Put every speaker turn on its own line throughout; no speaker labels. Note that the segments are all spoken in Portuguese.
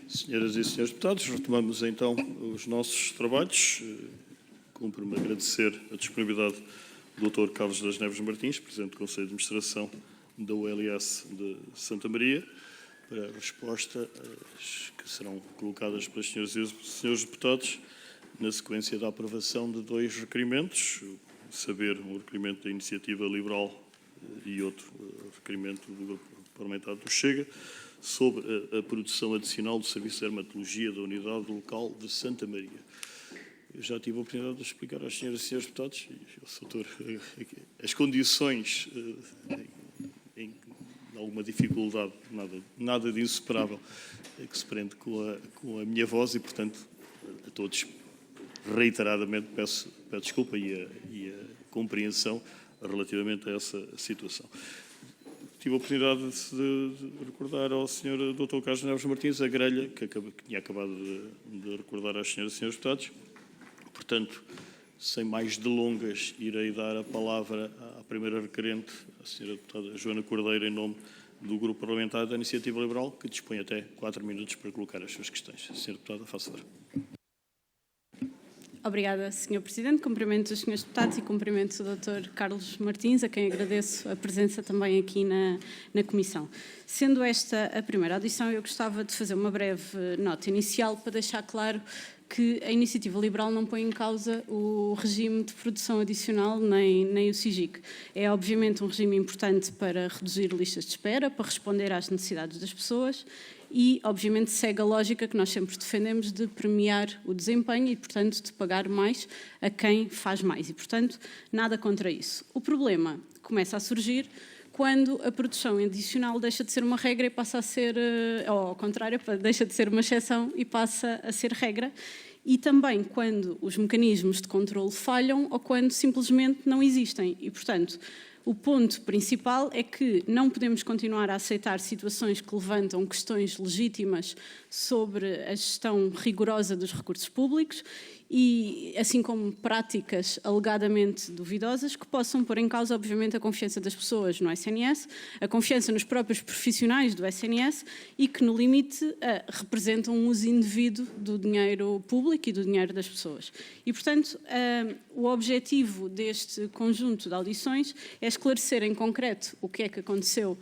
Senhoras e senhores deputados, retomamos então os nossos trabalhos. Cumpre-me agradecer a disponibilidade do Dr. Carlos das Neves Martins, Presidente do Conselho de Administração da ULS de Santa Maria, para a resposta que serão colocadas pelas senhoras e senhores deputados na sequência da aprovação de dois requerimentos, saber um requerimento da Iniciativa Liberal e outro requerimento do Grupo Parlamentar do Chega, sobre a produção adicional do Serviço de Dermatologia da Unidade Local de Santa Maria. Eu já tive a oportunidade de explicar às senhoras e senhores deputados, as condições em alguma dificuldade, nada de insuperável, que se prende com a minha voz e, portanto, a todos reiteradamente peço desculpa e a compreensão relativamente a essa situação. Tive a oportunidade de recordar ao Sr. Dr. Carlos Neves Martins a grelha que tinha acabado de recordar às senhoras e senhores deputados. Portanto, sem mais delongas, irei dar a palavra à primeira requerente, a Sra. Deputada Joana Cordeiro, em nome do Grupo Parlamentar da Iniciativa Liberal, que dispõe até 4 minutos para colocar as suas questões. Sra. Deputada, faça favor.
Obrigada, Sr. Presidente. Cumprimento os senhores deputados e cumprimento o Dr. Carlos Martins, a quem agradeço a presença também aqui na Comissão. Sendo esta a primeira audição, eu gostava de fazer uma breve nota inicial para deixar claro que a Iniciativa Liberal não põe em causa o regime de produção adicional nem o SIGIC. É obviamente um regime importante para reduzir listas de espera, para responder às necessidades das pessoas e, obviamente, segue a lógica que nós sempre defendemos de premiar o desempenho e, portanto, de pagar mais a quem faz mais. E, portanto, nada contra isso. O problema começa a surgir quando a produção adicional deixa de ser uma regra e passa a ser, ou ao contrário, deixa de ser uma exceção e passa a ser regra. E também quando os mecanismos de controle falham ou quando simplesmente não existem. E, portanto, o ponto principal é que não podemos continuar a aceitar situações que levantam questões legítimas sobre a gestão rigorosa dos recursos públicos e assim como práticas alegadamente duvidosas que possam pôr em causa, obviamente, a confiança das pessoas no SNS, a confiança nos próprios profissionais do SNS e que, no limite, representam um uso indevido do dinheiro público e do dinheiro das pessoas. E, portanto, o objetivo deste conjunto de audições é esclarecer em concreto o que é que aconteceu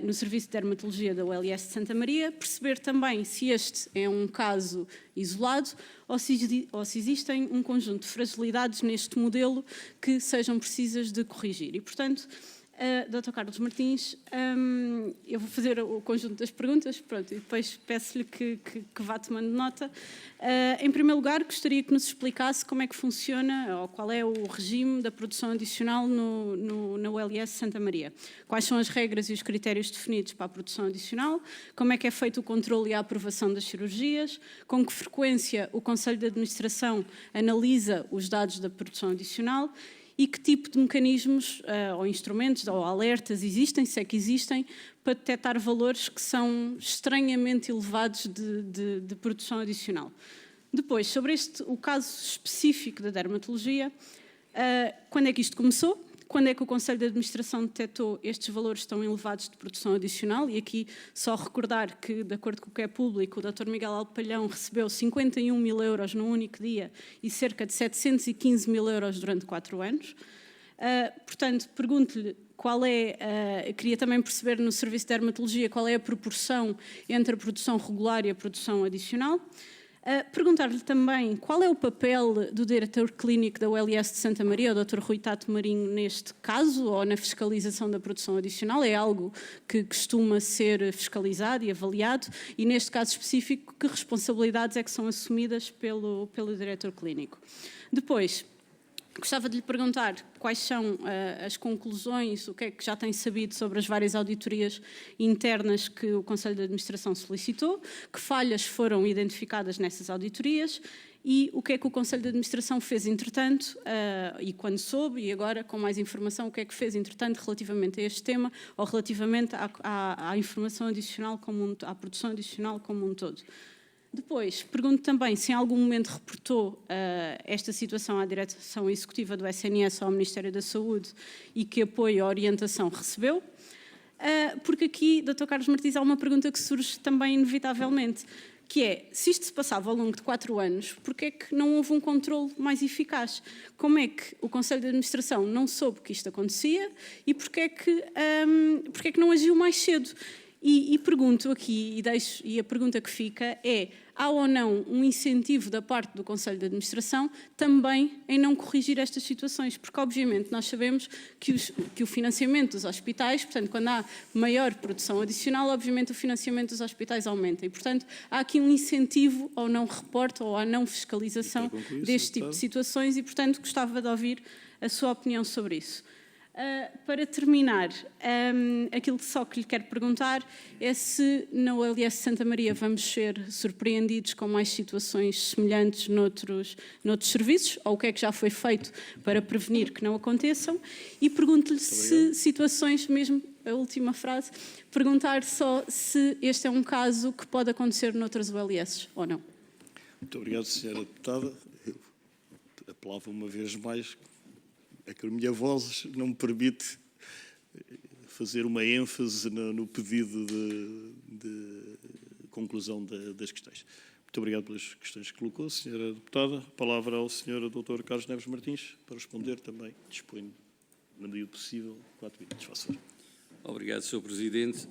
no Serviço de Dermatologia da ULS de Santa Maria, perceber também se este é um caso isolado ou se existem um conjunto de fragilidades neste modelo que sejam precisas de corrigir. E, portanto, Dr. Carlos Martins, eu vou fazer o conjunto das perguntas, pronto, e depois peço-lhe que vá tomando nota. Em primeiro lugar, gostaria que nos explicasse como é que funciona, ou qual é o regime da produção adicional na ULS Santa Maria. Quais são as regras e os critérios definidos para a produção adicional, como é que é feito o controle e a aprovação das cirurgias, com que frequência o Conselho de Administração analisa os dados da produção adicional e que tipo de mecanismos ou instrumentos ou alertas existem, se é que existem, para detectar valores que são estranhamente elevados de produção adicional. Depois, sobre o caso específico da dermatologia, quando é que isto começou? Quando é que o Conselho de Administração detectou estes valores tão elevados de produção adicional? E aqui só recordar que, de acordo com o que é público, o Dr. Miguel Alpalhão recebeu 51 mil euros num único dia e cerca de 715 mil euros durante 4 anos. Portanto, pergunto-lhe qual é, queria também perceber no Serviço de Dermatologia qual é a proporção entre a produção regular e a produção adicional. Perguntar-lhe também qual é o papel do diretor clínico da ULS de Santa Maria, o Dr. Rui Tato Marinho, neste caso, ou na fiscalização da produção adicional. É algo que costuma ser fiscalizado e avaliado e, neste caso específico, que responsabilidades é que são assumidas pelo diretor clínico. Depois, gostava de lhe perguntar quais são as conclusões, o que é que já tem sabido sobre as várias auditorias internas que o Conselho de Administração solicitou, que falhas foram identificadas nessas auditorias e o que é que o Conselho de Administração fez entretanto, e quando soube, e agora com mais informação, o que é que fez entretanto relativamente a este tema ou relativamente à informação adicional, à produção adicional como um todo. Depois, pergunto também se em algum momento reportou esta situação à Direção Executiva do SNS ou ao Ministério da Saúde e que apoio ou orientação recebeu. Porque aqui, Dr. Carlos Martins, há uma pergunta que surge também inevitavelmente. que é, se isto se passava ao longo de 4 anos, porque é que não houve um controle mais eficaz? Como é que o Conselho de Administração não soube que isto acontecia e porque é que não agiu mais cedo? E pergunto aqui, e a pergunta que fica é, há ou não um incentivo da parte do Conselho de Administração também em não corrigir estas situações? Porque, obviamente, nós sabemos que o financiamento dos hospitais, portanto, quando há maior produção adicional, obviamente o financiamento dos hospitais aumenta. E, portanto, há aqui um incentivo ao não reporte ou à não fiscalização deste tipo de situações e, portanto, gostava de ouvir a sua opinião sobre isso. Para terminar, aquilo só que lhe quero perguntar é se na OLS Santa Maria vamos ser surpreendidos com mais situações semelhantes noutros serviços, ou o que é que já foi feito para prevenir que não aconteçam, e pergunto-lhe se situações, mesmo a última frase, perguntar só se este é um caso que pode acontecer noutras OLS ou não.
Muito obrigado, Sra. Deputada. Eu apelava uma vez mais. É que a minha voz não me permite fazer uma ênfase no pedido de conclusão das questões. Muito obrigado pelas questões que colocou, Sra. Deputada. A palavra ao Sr. Dr. Carlos Neves Martins para responder também. Disponho, na medida possível, 4 minutos. Faça favor.
Obrigado, Sr. Presidente.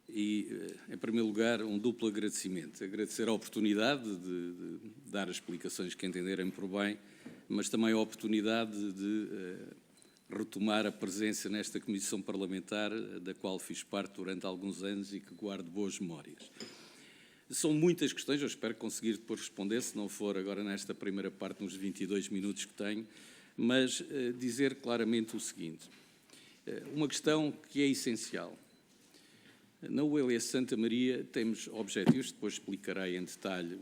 Em primeiro lugar, um duplo agradecimento. Agradecer a oportunidade de dar as explicações que entenderem por bem, mas também a oportunidade de retomar a presença nesta comissão parlamentar, da qual fiz parte durante alguns anos e que guardo boas memórias. São muitas questões, eu espero conseguir depois responder, se não for agora nesta primeira parte, nos 22 minutos que tenho, mas dizer claramente o seguinte. Uma questão que é essencial. Na OLS Santa Maria temos objetivos, depois explicarei em detalhe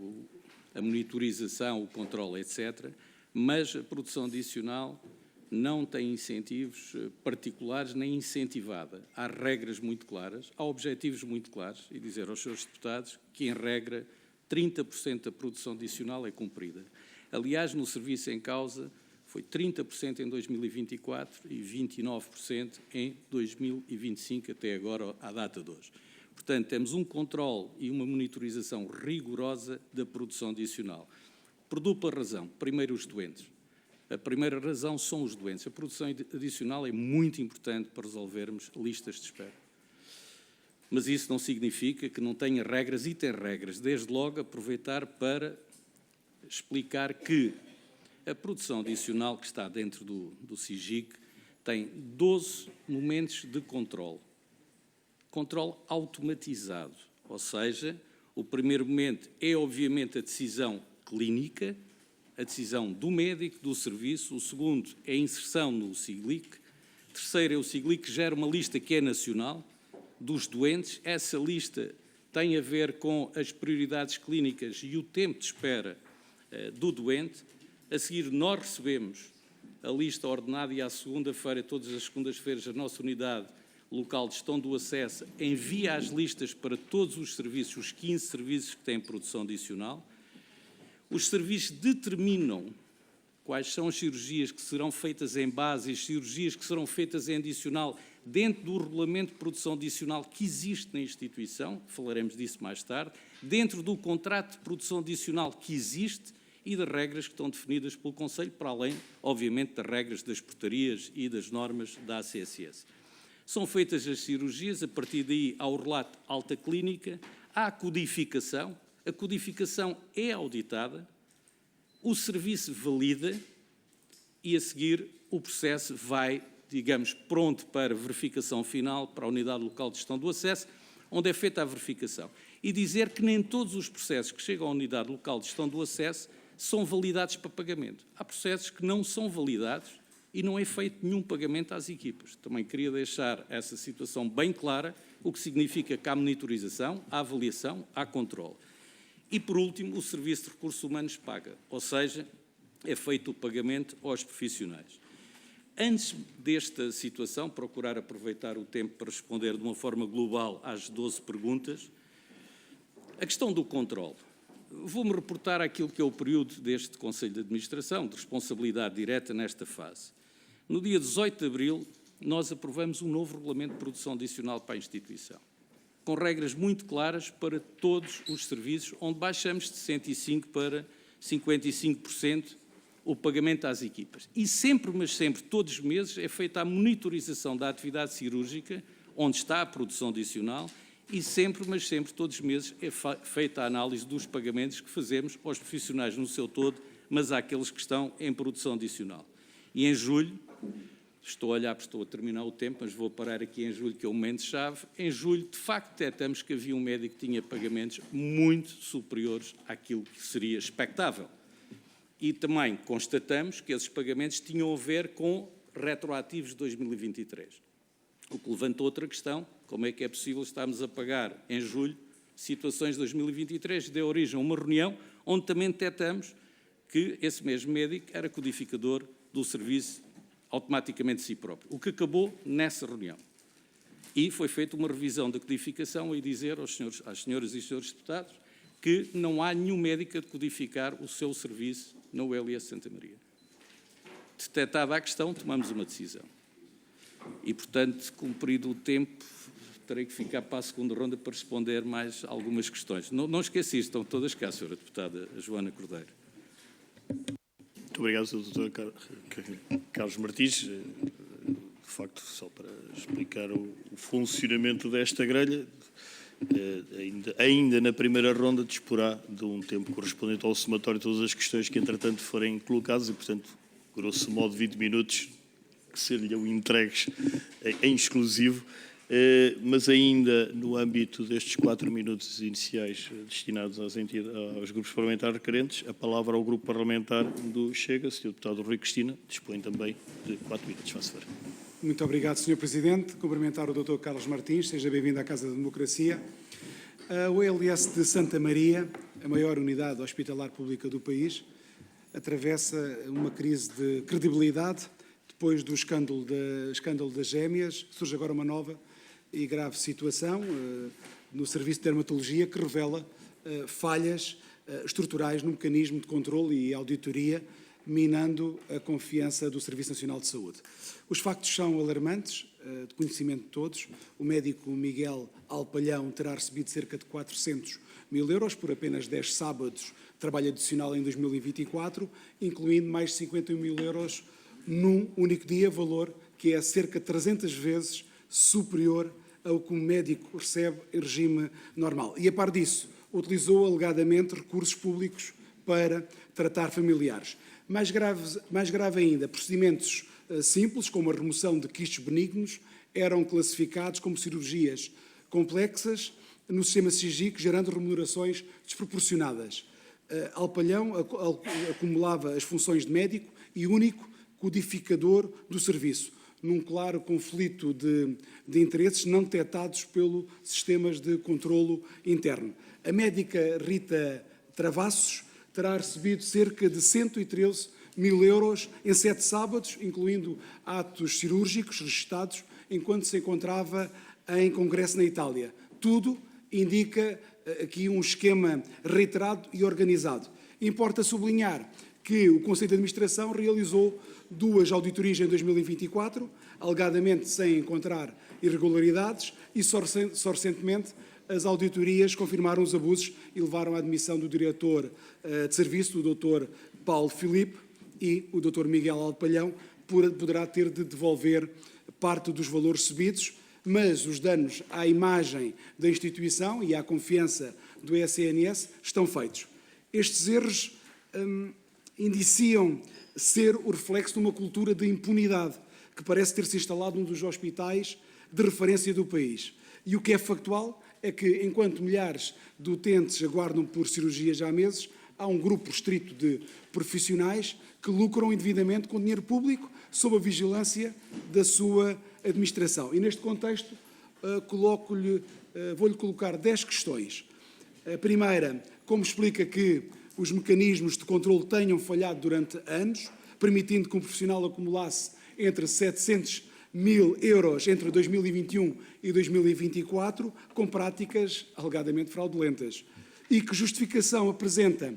a monitorização, o controle, etc., mas a produção adicional não tem incentivos particulares nem incentivada. Há regras muito claras, há objetivos muito claros, e dizer aos seus deputados que, em regra, 30% da produção adicional é cumprida. Aliás, no serviço em causa, foi 30% em 2024 e 29% em 2025, até agora, à data de hoje. Portanto, temos um controle e uma monitorização rigorosa da produção adicional. Por dupla razão. Primeiro, os doentes. A primeira razão são os doentes. A produção adicional é muito importante para resolvermos listas de espera. Mas isso não significa que não tenha regras, e tem regras. Desde logo, aproveitar para explicar que a produção adicional que está dentro do SIGIC tem 12 momentos de controle. Controle automatizado, ou seja, o primeiro momento é, obviamente, a decisão clínica, a decisão do médico, do serviço. O segundo é a inserção no SIGLIC. O terceiro é o SIGLIC, que gera uma lista que é nacional dos doentes. Essa lista tem a ver com as prioridades clínicas e o tempo de espera do doente. A seguir, nós recebemos a lista ordenada e à segunda-feira, todas as segundas-feiras, a nossa unidade local de gestão do acesso envia as listas para todos os serviços, os 15 serviços que têm produção adicional. Os serviços determinam quais são as cirurgias que serão feitas em base e as cirurgias que serão feitas em adicional dentro do regulamento de produção adicional que existe na instituição, falaremos disso mais tarde, dentro do contrato de produção adicional que existe e das regras que estão definidas pelo Conselho, para além, obviamente, das regras das portarias e das normas da ACSS. São feitas as cirurgias, a partir daí há o relato alta clínica, há a codificação é auditada, o serviço valida e, a seguir, o processo vai, digamos, pronto para verificação final para a unidade local de gestão do acesso, onde é feita a verificação. E dizer que nem todos os processos que chegam à unidade local de gestão do acesso são validados para pagamento. Há processos que não são validados e não é feito nenhum pagamento às equipas. Também queria deixar essa situação bem clara, o que significa que há monitorização, há avaliação, há controle. E, por último, o Serviço de Recursos Humanos paga, ou seja, é feito o pagamento aos profissionais. Antes desta situação, procurar aproveitar o tempo para responder de uma forma global às 12 perguntas, a questão do controle. Vou-me reportar àquilo que é o período deste Conselho de Administração, de responsabilidade direta nesta fase. No dia 18 de abril, nós aprovamos um novo regulamento de produção adicional para a instituição. com regras muito claras para todos os serviços, onde baixamos de 105% para 55% o pagamento às equipas. E sempre, mas sempre, todos os meses, é feita a monitorização da atividade cirúrgica, onde está a produção adicional, e sempre, mas sempre, todos os meses, é feita a análise dos pagamentos que fazemos aos profissionais no seu todo, mas àqueles que estão em produção adicional. E em julho, estou a olhar porque estou a terminar o tempo, mas vou parar aqui em julho, que é o momento-chave. Em julho, de facto, detectamos que havia um médico que tinha pagamentos muito superiores àquilo que seria expectável. E também constatamos que esses pagamentos tinham a ver com retroativos de 2023. O que levantou outra questão: como é que é possível estarmos a pagar em julho situações de 2023? Deu origem a uma reunião onde também detectamos que esse mesmo médico era codificador do serviço automaticamente de si próprio, o que acabou nessa reunião. E foi feita uma revisão da codificação e dizer às senhoras e senhores deputados que não há nenhum médico a codificar o seu serviço na ULS Santa Maria. Detectada a questão, tomamos uma decisão. E, portanto, cumprido o tempo, terei que ficar para a segunda ronda para responder mais algumas questões. Não esqueci, estão todas cá, senhora deputada Joana Cordeiro.
Muito obrigado, Sr. Dr. Carlos Martins. De facto, só para explicar o funcionamento desta grelha, ainda na primeira ronda disporá de um tempo correspondente ao somatório de todas as questões que, entretanto, forem colocadas e, portanto, grosso modo, 20 minutos que seriam entregues em exclusivo. Mas ainda no âmbito destes 4 minutos iniciais destinados aos grupos parlamentares requerentes, a palavra ao grupo parlamentar do Chega, Sr. Deputado Rui Cristina, dispõe também de 4 minutos. Faça favor.
Muito obrigado, Sr. Presidente. Cumprimentar o Dr. Carlos Martins, seja bem-vindo à Casa da Democracia. A ULS de Santa Maria, a maior unidade hospitalar pública do país, atravessa uma crise de credibilidade. Depois do escândalo das gêmeas, surge agora uma nova e grave situação no Serviço de Dermatologia que revela falhas estruturais no mecanismo de controle e auditoria, minando a confiança do Serviço Nacional de Saúde. Os factos são alarmantes, de conhecimento de todos. O médico Miguel Alpalhão terá recebido cerca de 400 mil euros por apenas 10 sábados de trabalho adicional em 2024, incluindo mais de 51 mil euros num único dia, valor que é cerca de 300 vezes superior ao que o médico recebe em regime normal. E, a par disso, utilizou alegadamente recursos públicos para tratar familiares. Mais grave ainda, procedimentos simples, como a remoção de quistes benignos, eram classificados como cirurgias complexas no sistema SIGIC, gerando remunerações desproporcionadas. Alpalhão acumulava as funções de médico e único codificador do serviço, num claro conflito de interesses não detectados pelos sistemas de controlo interno. A médica Rita Travassos terá recebido cerca de 113 mil euros em 7 sábados, incluindo atos cirúrgicos registados, enquanto se encontrava em congresso na Itália. Tudo indica aqui um esquema reiterado e organizado. Importa sublinhar que o Conselho de Administração realizou 2 auditorias em 2024, alegadamente sem encontrar irregularidades, e só recentemente as auditorias confirmaram os abusos e levaram à admissão do diretor de serviço, o Dr. Paulo Filipe, e o Dr. Miguel Alpalhão poderá ter de devolver parte dos valores recebidos, mas os danos à imagem da instituição e à confiança do SNS estão feitos. Estes erros indiciam ser o reflexo de uma cultura de impunidade que parece ter-se instalado num dos hospitais de referência do país. E o que é factual é que, enquanto milhares de utentes aguardam por cirurgias há meses, há um grupo restrito de profissionais que lucram indevidamente com dinheiro público sob a vigilância da sua administração. E, neste contexto, vou-lhe colocar 10 questões. A primeira, como explica que os mecanismos de controle tenham falhado durante anos, permitindo que um profissional acumulasse entre 700 mil euros entre 2021 e 2024, com práticas alegadamente fraudulentas. E que justificação apresenta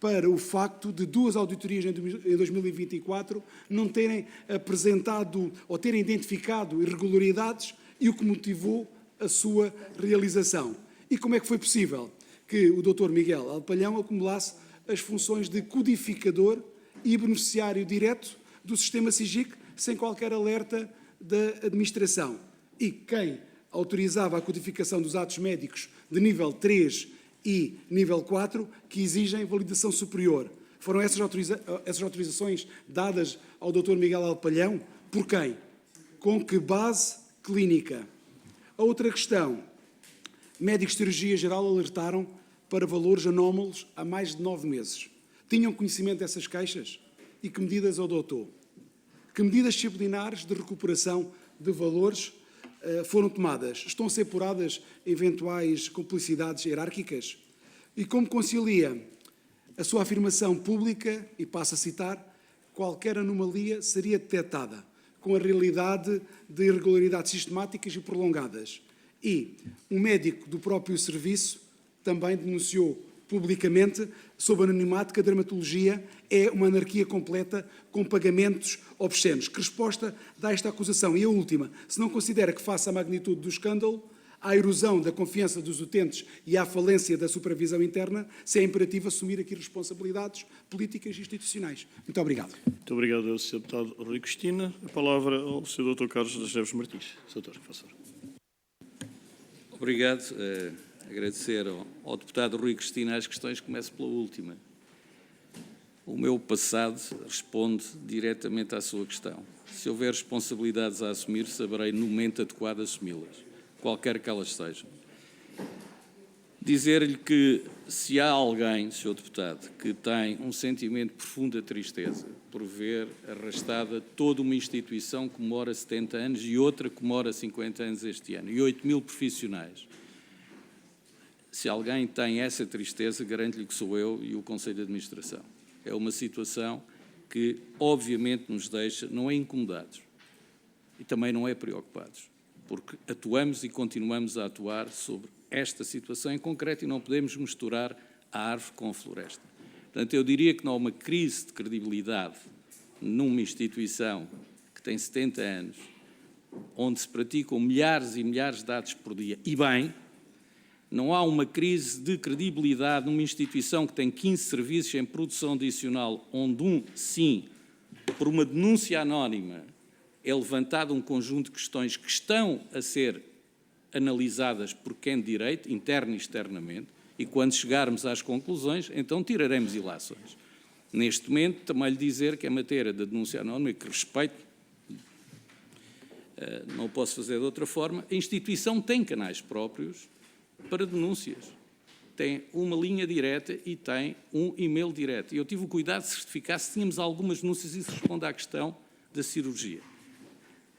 para o facto de 2 auditorias em 2024 não terem apresentado ou terem identificado irregularidades e o que motivou a sua realização. E como é que foi possível que o Dr. Miguel Alpalhão acumulasse as funções de codificador e beneficiário direto do sistema SIGIC sem qualquer alerta da administração? E quem autorizava a codificação dos atos médicos de nível 3 e nível 4 que exigem validação superior? Foram essas autorizações dadas ao Dr. Miguel Alpalhão? Por quem? Com que base clínica? A outra questão. Médicos de cirurgia geral alertaram para valores anómalos há mais de 9 meses. Tinham conhecimento dessas queixas? E que medidas adotou? Que medidas disciplinares de recuperação de valores foram tomadas? Estão a ser apuradas eventuais complicidades hierárquicas? E como concilia a sua afirmação pública, e passo a citar, qualquer anomalia seria detectada, com a realidade de irregularidades sistemáticas e prolongadas? E um médico do próprio serviço também denunciou publicamente, sob anonimato, que a dermatologia é uma anarquia completa com pagamentos obscenos. Que resposta dá esta acusação? E a última, se não considera que, face à magnitude do escândalo, à erosão da confiança dos utentes e à falência da supervisão interna, se é imperativo assumir aqui responsabilidades políticas e institucionais. Muito obrigado.
Muito obrigado ao Sr. Deputado Rui Cristina. A palavra ao Sr. Dr. Carlos das Neves Martins. Sr. Doutor, professor.
Obrigado. Agradecer ao deputado Rui Cristina as questões. Começo pela última. O meu passado responde diretamente à sua questão. Se houver responsabilidades a assumir, saberei no momento adequado assumi-las, qualquer que elas sejam. Dizer-lhe que se há alguém, Sr. Deputado, que tem um sentimento de profunda tristeza por ver arrastada toda uma instituição que comemora 70 anos e outra que comemora 50 anos este ano, e 8.000 profissionais. Se alguém tem essa tristeza, garanto-lhe que sou eu e o Conselho de Administração. É uma situação que, obviamente, nos deixa, não é incomodados e também não é preocupados, porque atuamos e continuamos a atuar sobre esta situação em concreto e não podemos misturar a árvore com a floresta. Portanto, eu diria que não há uma crise de credibilidade numa instituição que tem 70 anos, onde se praticam milhares e milhares de atos por dia, e bem, não há uma crise de credibilidade numa instituição que tem 15 serviços em produção adicional, onde sim, por uma denúncia anónima, é levantado um conjunto de questões que estão a ser analisadas por quem de direito, interno e externamente, e quando chegarmos às conclusões, então tiraremos ilações. Neste momento, também lhe dizer que a matéria da denúncia anónima, que respeito, não posso fazer de outra forma, a instituição tem canais próprios para denúncias. Tem uma linha direta e tem um e-mail direto. E eu tive o cuidado de certificar se tínhamos algumas denúncias e se responde à questão da cirurgia.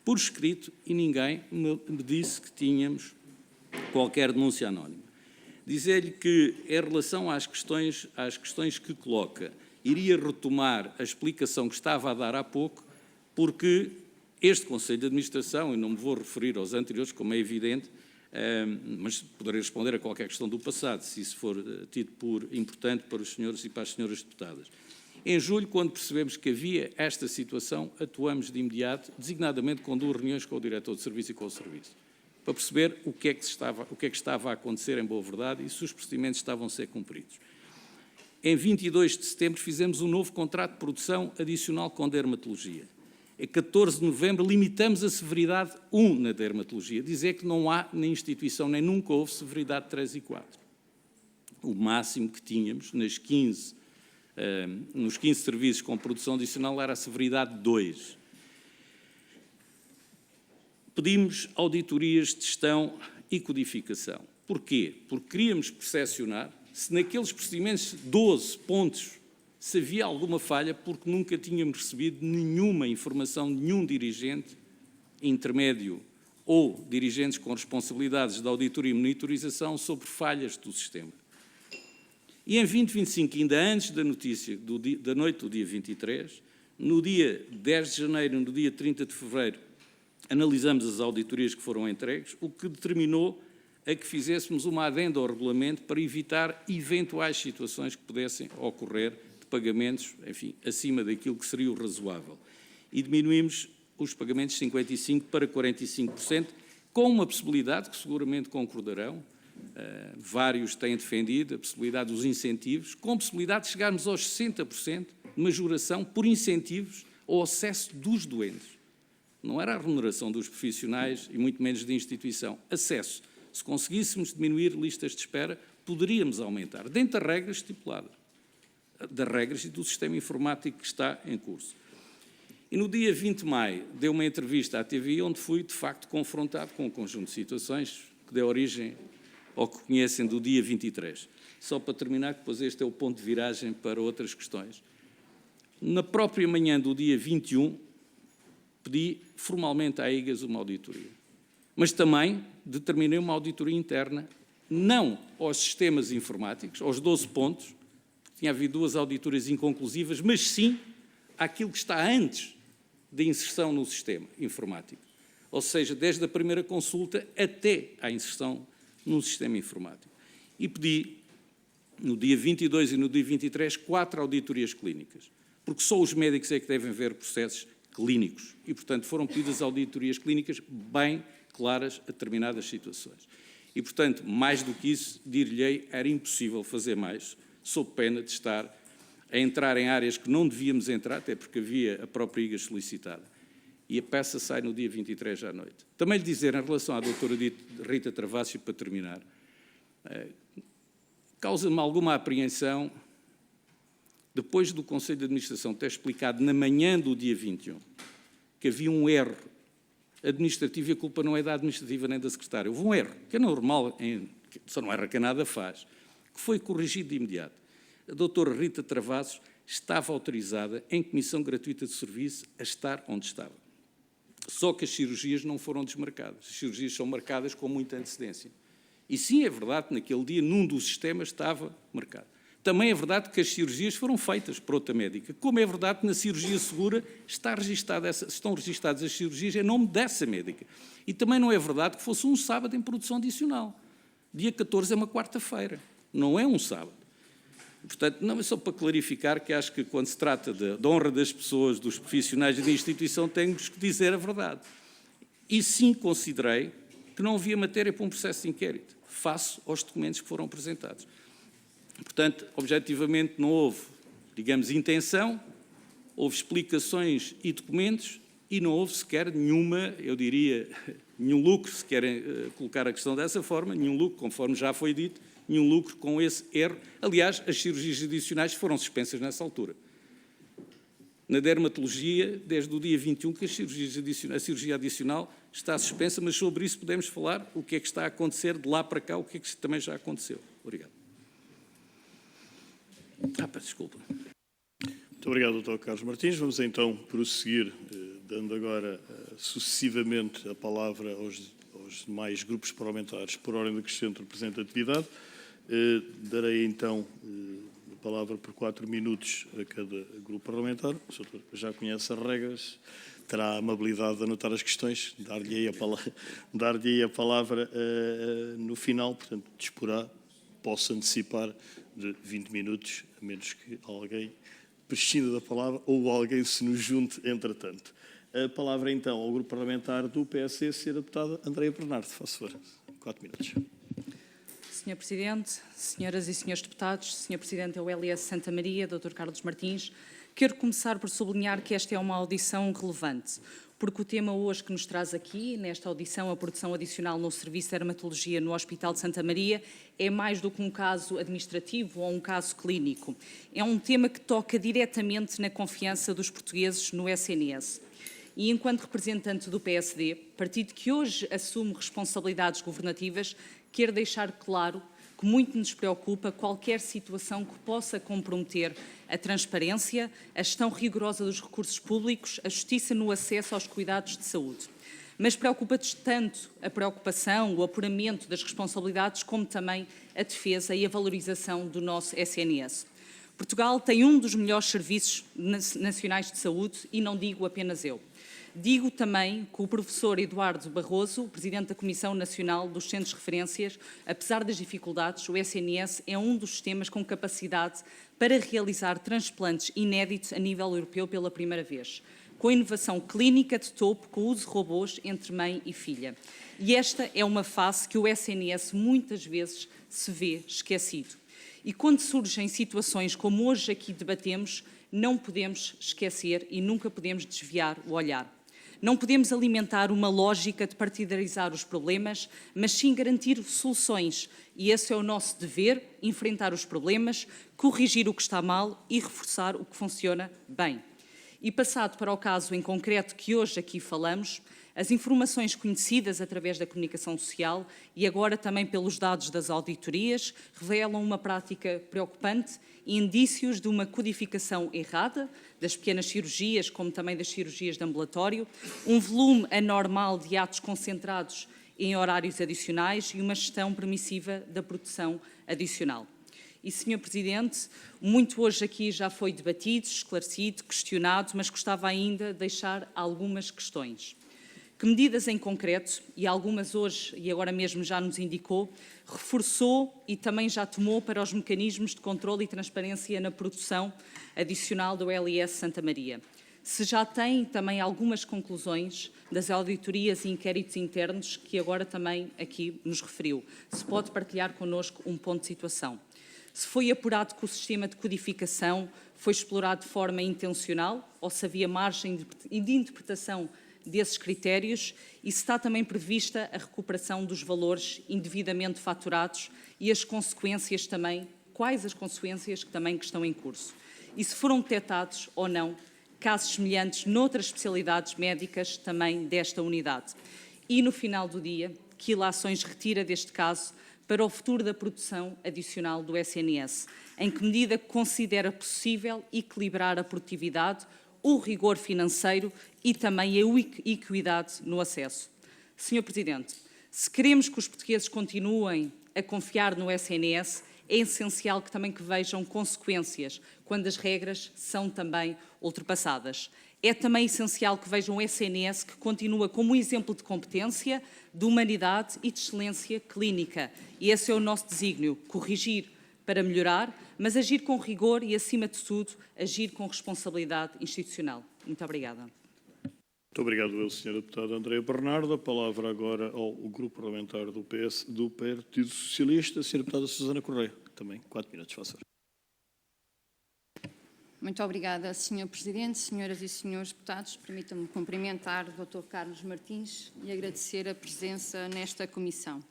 Por escrito, e ninguém me disse que tínhamos qualquer denúncia anónima. Dizer-lhe que, em relação às questões que coloca, iria retomar a explicação que estava a dar há pouco, porque este Conselho de Administração, e não me vou referir aos anteriores, como é evidente, mas poderei responder a qualquer questão do passado, se isso for tido por importante para os senhores e para as senhoras deputadas. Em julho, quando percebemos que havia esta situação, atuamos de imediato, designadamente com 2 reuniões com o diretor de serviço e com o serviço, para perceber o que é que estava a acontecer em boa verdade e se os procedimentos estavam a ser cumpridos. Em 22 de setembro fizemos um novo contrato de produção adicional com dermatologia. Em 14 de novembro limitamos a severidade 1 na dermatologia, dizer que não há na instituição, nem nunca houve severidade 3 e 4. O máximo que tínhamos nos 15 serviços com produção adicional era a severidade 2. Pedimos auditorias de gestão e codificação. Porquê? Porque queríamos percepcionar se naqueles procedimentos 12 pontos se havia alguma falha, porque nunca tínhamos recebido nenhuma informação de nenhum dirigente intermédio ou dirigentes com responsabilidades de auditoria e monitorização sobre falhas do sistema. E em 2025, ainda antes da notícia da noite do dia 23, no dia 10 de janeiro e no dia 30 de fevereiro, analisamos as auditorias que foram entregues, o que determinou a que fizéssemos uma adenda ao regulamento para evitar eventuais situações que pudessem ocorrer de pagamentos, enfim, acima daquilo que seria o razoável. E diminuímos os pagamentos de 55% para 45%, com uma possibilidade que seguramente concordarão, vários têm defendido, a possibilidade dos incentivos, com a possibilidade de chegarmos aos 60% de majoração por incentivos ao acesso dos doentes. Não era a remuneração dos profissionais e muito menos da instituição. Acesso. Se conseguíssemos diminuir listas de espera, poderíamos aumentar, dentro das regras estipuladas, das regras e do sistema informático que está em curso. E no dia 20 de maio dei uma entrevista à TVI onde fui, de facto, confrontado com um conjunto de situações que deu origem ao que conhecem do dia 23. Só para terminar, que depois este é o ponto de viragem para outras questões. Na própria manhã do dia 21, pedi formalmente à IGAS uma auditoria. Mas também determinei uma auditoria interna, não aos sistemas informáticos, aos 12 pontos, porque tinha havido 2 auditorias inconclusivas, mas sim àquilo que está antes da inserção no sistema informático. Ou seja, desde a primeira consulta até à inserção no sistema informático. E pedi, no dia 22 e no dia 23, 4 auditorias clínicas, porque só os médicos é que devem ver processos clínicos e, portanto, foram pedidas auditorias clínicas bem claras a determinadas situações. E, portanto, mais do que isso, dir-lhe-ei, era impossível fazer mais, sob pena de estar a entrar em áreas que não devíamos entrar, até porque havia a própria IGAS solicitada. E a peça sai no dia 23 à noite. Também lhe dizer, em relação à doutora Rita Travassos, para terminar, causa-me alguma apreensão, depois do Conselho de Administração ter explicado na manhã do dia 21 que havia um erro administrativo e a culpa não é da administrativa nem da secretária. Houve um erro, que é normal, só não erra quem nada faz, que foi corrigido de imediato. A doutora Rita Travassos estava autorizada, em comissão gratuita de serviço, a estar onde estava. Só que as cirurgias não foram desmarcadas. As cirurgias são marcadas com muita antecedência. E sim, é verdade que naquele dia, num dos sistemas, estava marcado. Também é verdade que as cirurgias foram feitas por outra médica. Como é verdade que na cirurgia segura estão registadas as cirurgias em nome dessa médica. E também não é verdade que fosse um sábado em produção adicional. Dia 14 é uma quarta-feira, não é um sábado. Portanto, não é só para clarificar que acho que quando se trata da honra das pessoas, dos profissionais e da instituição, temos que dizer a verdade. E sim considerei que não havia matéria para um processo de inquérito, face aos documentos que foram apresentados. Portanto, objetivamente não houve, digamos, intenção, houve explicações e documentos e não houve sequer nenhuma, eu diria, nenhum lucro, se querem colocar a questão dessa forma, nenhum lucro, conforme já foi dito, nenhum lucro com esse erro. Aliás, as cirurgias adicionais foram suspensas nessa altura. Na dermatologia, desde o dia 21, que a cirurgia adicional está suspensa, mas sobre isso podemos falar o que é que está a acontecer de lá para cá, o que é que também já aconteceu. Obrigado. Desculpa.
Muito obrigado, Dr. Carlos Martins. Vamos então prosseguir, dando agora sucessivamente a palavra aos demais grupos parlamentares por ordem decrescente de representatividade. Darei então a palavra por 4 minutos a cada grupo parlamentar. O senhor já conhece as regras, terá a amabilidade de anotar as questões, dar-lhe a palavra no final, portanto, disporá, posso antecipar, de 20 minutos, a menos que alguém prescinda da palavra ou alguém se nos junte entretanto. A palavra então ao grupo parlamentar do PSD, Sra. Deputada Andreia Bernardo, faço favor, 4 minutos.
Sr. Presidente, senhoras e senhores deputados, Sr. Presidente da ULS Santa Maria, Dr. Carlos Martins, quero começar por sublinhar que esta é uma audição relevante, porque o tema hoje que nos traz aqui, nesta audição, a produção adicional no Serviço de Dermatologia no Hospital de Santa Maria, é mais do que um caso administrativo ou um caso clínico. É um tema que toca diretamente na confiança dos portugueses no SNS. E enquanto representante do PSD, partido que hoje assume responsabilidades governativas, quero deixar claro que muito nos preocupa qualquer situação que possa comprometer a transparência, a gestão rigorosa dos recursos públicos, a justiça no acesso aos cuidados de saúde. Mas preocupa-nos tanto a preocupação, o apuramento das responsabilidades, como também a defesa e a valorização do nosso SNS. Portugal tem um dos melhores serviços nacionais de saúde e não digo apenas eu. Digo também que o professor Eduardo Barroso, presidente da Comissão Nacional dos Centros de Referências, apesar das dificuldades, o SNS é um dos sistemas com capacidade para realizar transplantes inéditos a nível europeu pela primeira vez, com inovação clínica de topo, com o uso de robôs entre mãe e filha. E esta é uma face que o SNS muitas vezes se vê esquecido. E quando surgem situações como hoje aqui debatemos, não podemos esquecer e nunca podemos desviar o olhar. Não podemos alimentar uma lógica de partidarizar os problemas, mas sim garantir soluções. E esse é o nosso dever, enfrentar os problemas, corrigir o que está mal e reforçar o que funciona bem. E passado para o caso em concreto que hoje aqui falamos, as informações conhecidas através da comunicação social e agora também pelos dados das auditorias revelam uma prática preocupante e indícios de uma codificação errada das pequenas cirurgias, como também das cirurgias de ambulatório, um volume anormal de atos concentrados em horários adicionais e uma gestão permissiva da produção adicional. E, Sr. Presidente, muito hoje aqui já foi debatido, esclarecido, questionado, mas gostava ainda de deixar algumas questões. Que medidas em concreto, e algumas hoje e agora mesmo já nos indicou, reforçou e também já tomou para os mecanismos de controle e transparência na produção adicional do LIS Santa Maria? Se já tem também algumas conclusões das auditorias e inquéritos internos que agora também aqui nos referiu. Se pode partilhar connosco um ponto de situação. Se foi apurado que o sistema de codificação foi explorado de forma intencional ou se havia margem de interpretação desses critérios e se está também prevista a recuperação dos valores indevidamente faturados e as consequências também, quais as consequências que também estão em curso. E se foram detectados ou não casos semelhantes noutras especialidades médicas também desta unidade. E no final do dia, que ilações retira deste caso para o futuro da produção adicional do SNS? Em que medida considera possível equilibrar a produtividade, o rigor financeiro e também a equidade no acesso? Sr. Presidente, se queremos que os portugueses continuem a confiar no SNS, é essencial que também vejam consequências quando as regras são também ultrapassadas. É também essencial que vejam o SNS que continua como um exemplo de competência, de humanidade e de excelência clínica. E esse é o nosso desígnio, corrigir para melhorar, mas agir com rigor e, acima de tudo, agir com responsabilidade institucional. Muito obrigada.
Muito obrigado, Sra. Deputada Andreia Bernardo. A palavra agora ao Grupo Parlamentar do Partido Socialista, a Sra. Deputada Susana Correia. Também 4 minutos, faça favor.
Muito obrigada, Sr. Presidente, senhoras e senhores deputados. Permitam-me cumprimentar o Dr. Carlos Martins e agradecer a presença nesta comissão.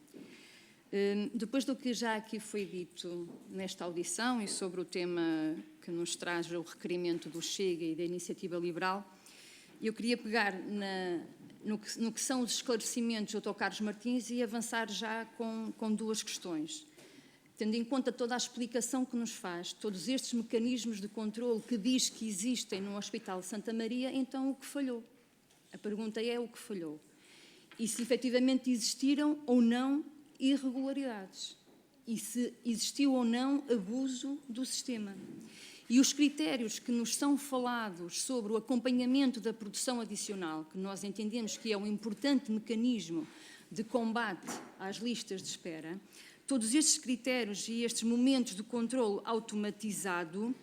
Depois do que já aqui foi dito nesta audição e sobre o tema que nos traz o requerimento do Chega e da Iniciativa Liberal, eu queria pegar no que são os esclarecimentos do Dr. Carlos Martins e avançar já com duas questões. Tendo em conta toda a explicação que nos faz, todos estes mecanismos de controle que diz que existem no Hospital de Santa Maria, então o que falhou? A pergunta é o que falhou. E se efetivamente existiram ou não irregularidades. E se existiu ou não abuso do sistema. E os critérios que nos são falados sobre o acompanhamento da produção adicional, que nós entendemos que é um importante mecanismo de combate às listas de espera, todos estes critérios e estes momentos de controle automatizado,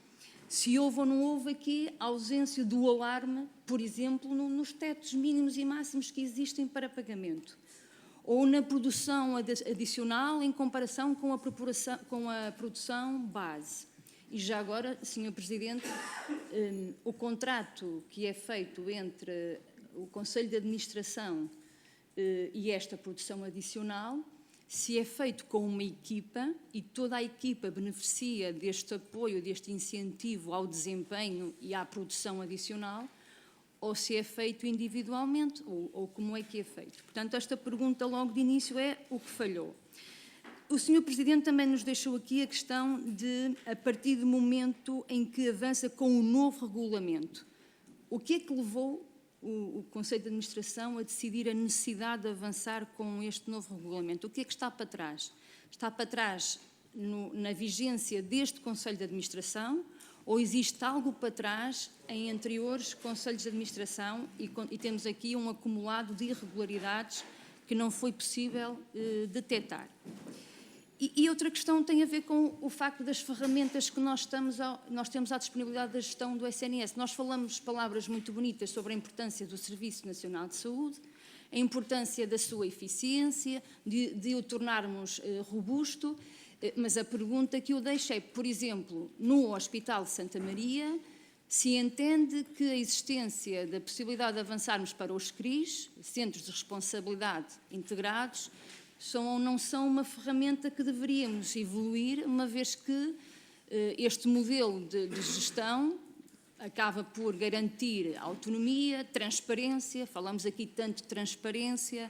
se houve ou não houve aqui a ausência do alarme, por exemplo, nos tetos mínimos e máximos que existem para pagamento, ou na produção adicional em comparação com a produção base. E já agora, Sr. Presidente, o contrato que é feito entre o Conselho de Administração e esta produção adicional, se é feito com uma equipa e toda a equipa beneficia deste apoio, deste incentivo ao desempenho e à produção adicional, ou se é feito individualmente, ou como é que é feito. Portanto, esta pergunta logo de início é o que falhou. O Sr. Presidente também nos deixou aqui a questão de, a partir do momento em que avança com o novo regulamento, o que é que levou o Conselho de Administração a decidir a necessidade de avançar com este novo regulamento? O que é que está para trás? Está para trás na vigência deste Conselho de Administração ou existe algo para trás em anteriores conselhos de administração e temos aqui um acumulado de irregularidades que não foi possível detectar. E outra questão tem a ver com o facto das ferramentas que nós temos à disponibilidade da gestão do SNS. Nós falamos palavras muito bonitas sobre a importância do Serviço Nacional de Saúde, a importância da sua eficiência, de o tornarmos robusto, mas a pergunta que eu deixo é, por exemplo, no Hospital de Santa Maria, se entende que a existência da possibilidade de avançarmos para os CRIs, Centros de Responsabilidade Integrados, são ou não são uma ferramenta que deveríamos evoluir, uma vez que este modelo de gestão acaba por garantir autonomia, transparência, falamos aqui tanto de transparência,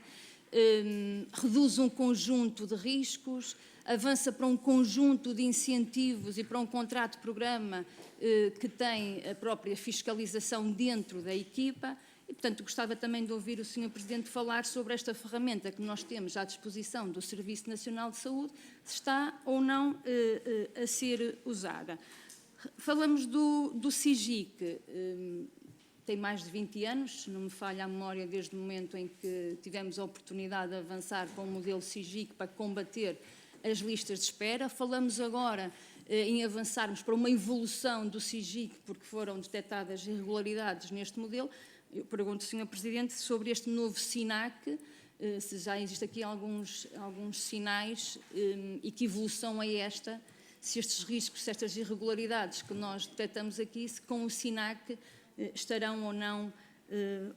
reduz um conjunto de riscos, avança para um conjunto de incentivos e para um contrato de programa que tem a própria fiscalização dentro da equipa. E, portanto, gostava também de ouvir o Sr. Presidente falar sobre esta ferramenta que nós temos à disposição do Serviço Nacional de Saúde, se está ou não a ser usada. Falamos do SIGIC, tem mais de 20 anos, se não me falha a memória, desde o momento em que tivemos a oportunidade de avançar com o modelo SIGIC para combater as listas de espera. Falamos agora em avançarmos para uma evolução do SIGIC, porque foram detectadas irregularidades neste modelo. Eu pergunto, Sr. Presidente, sobre este novo SINAC, se já existe aqui alguns sinais e que evolução é esta, se estes riscos, se estas irregularidades que nós detectamos aqui, se com o SINAC estarão ou não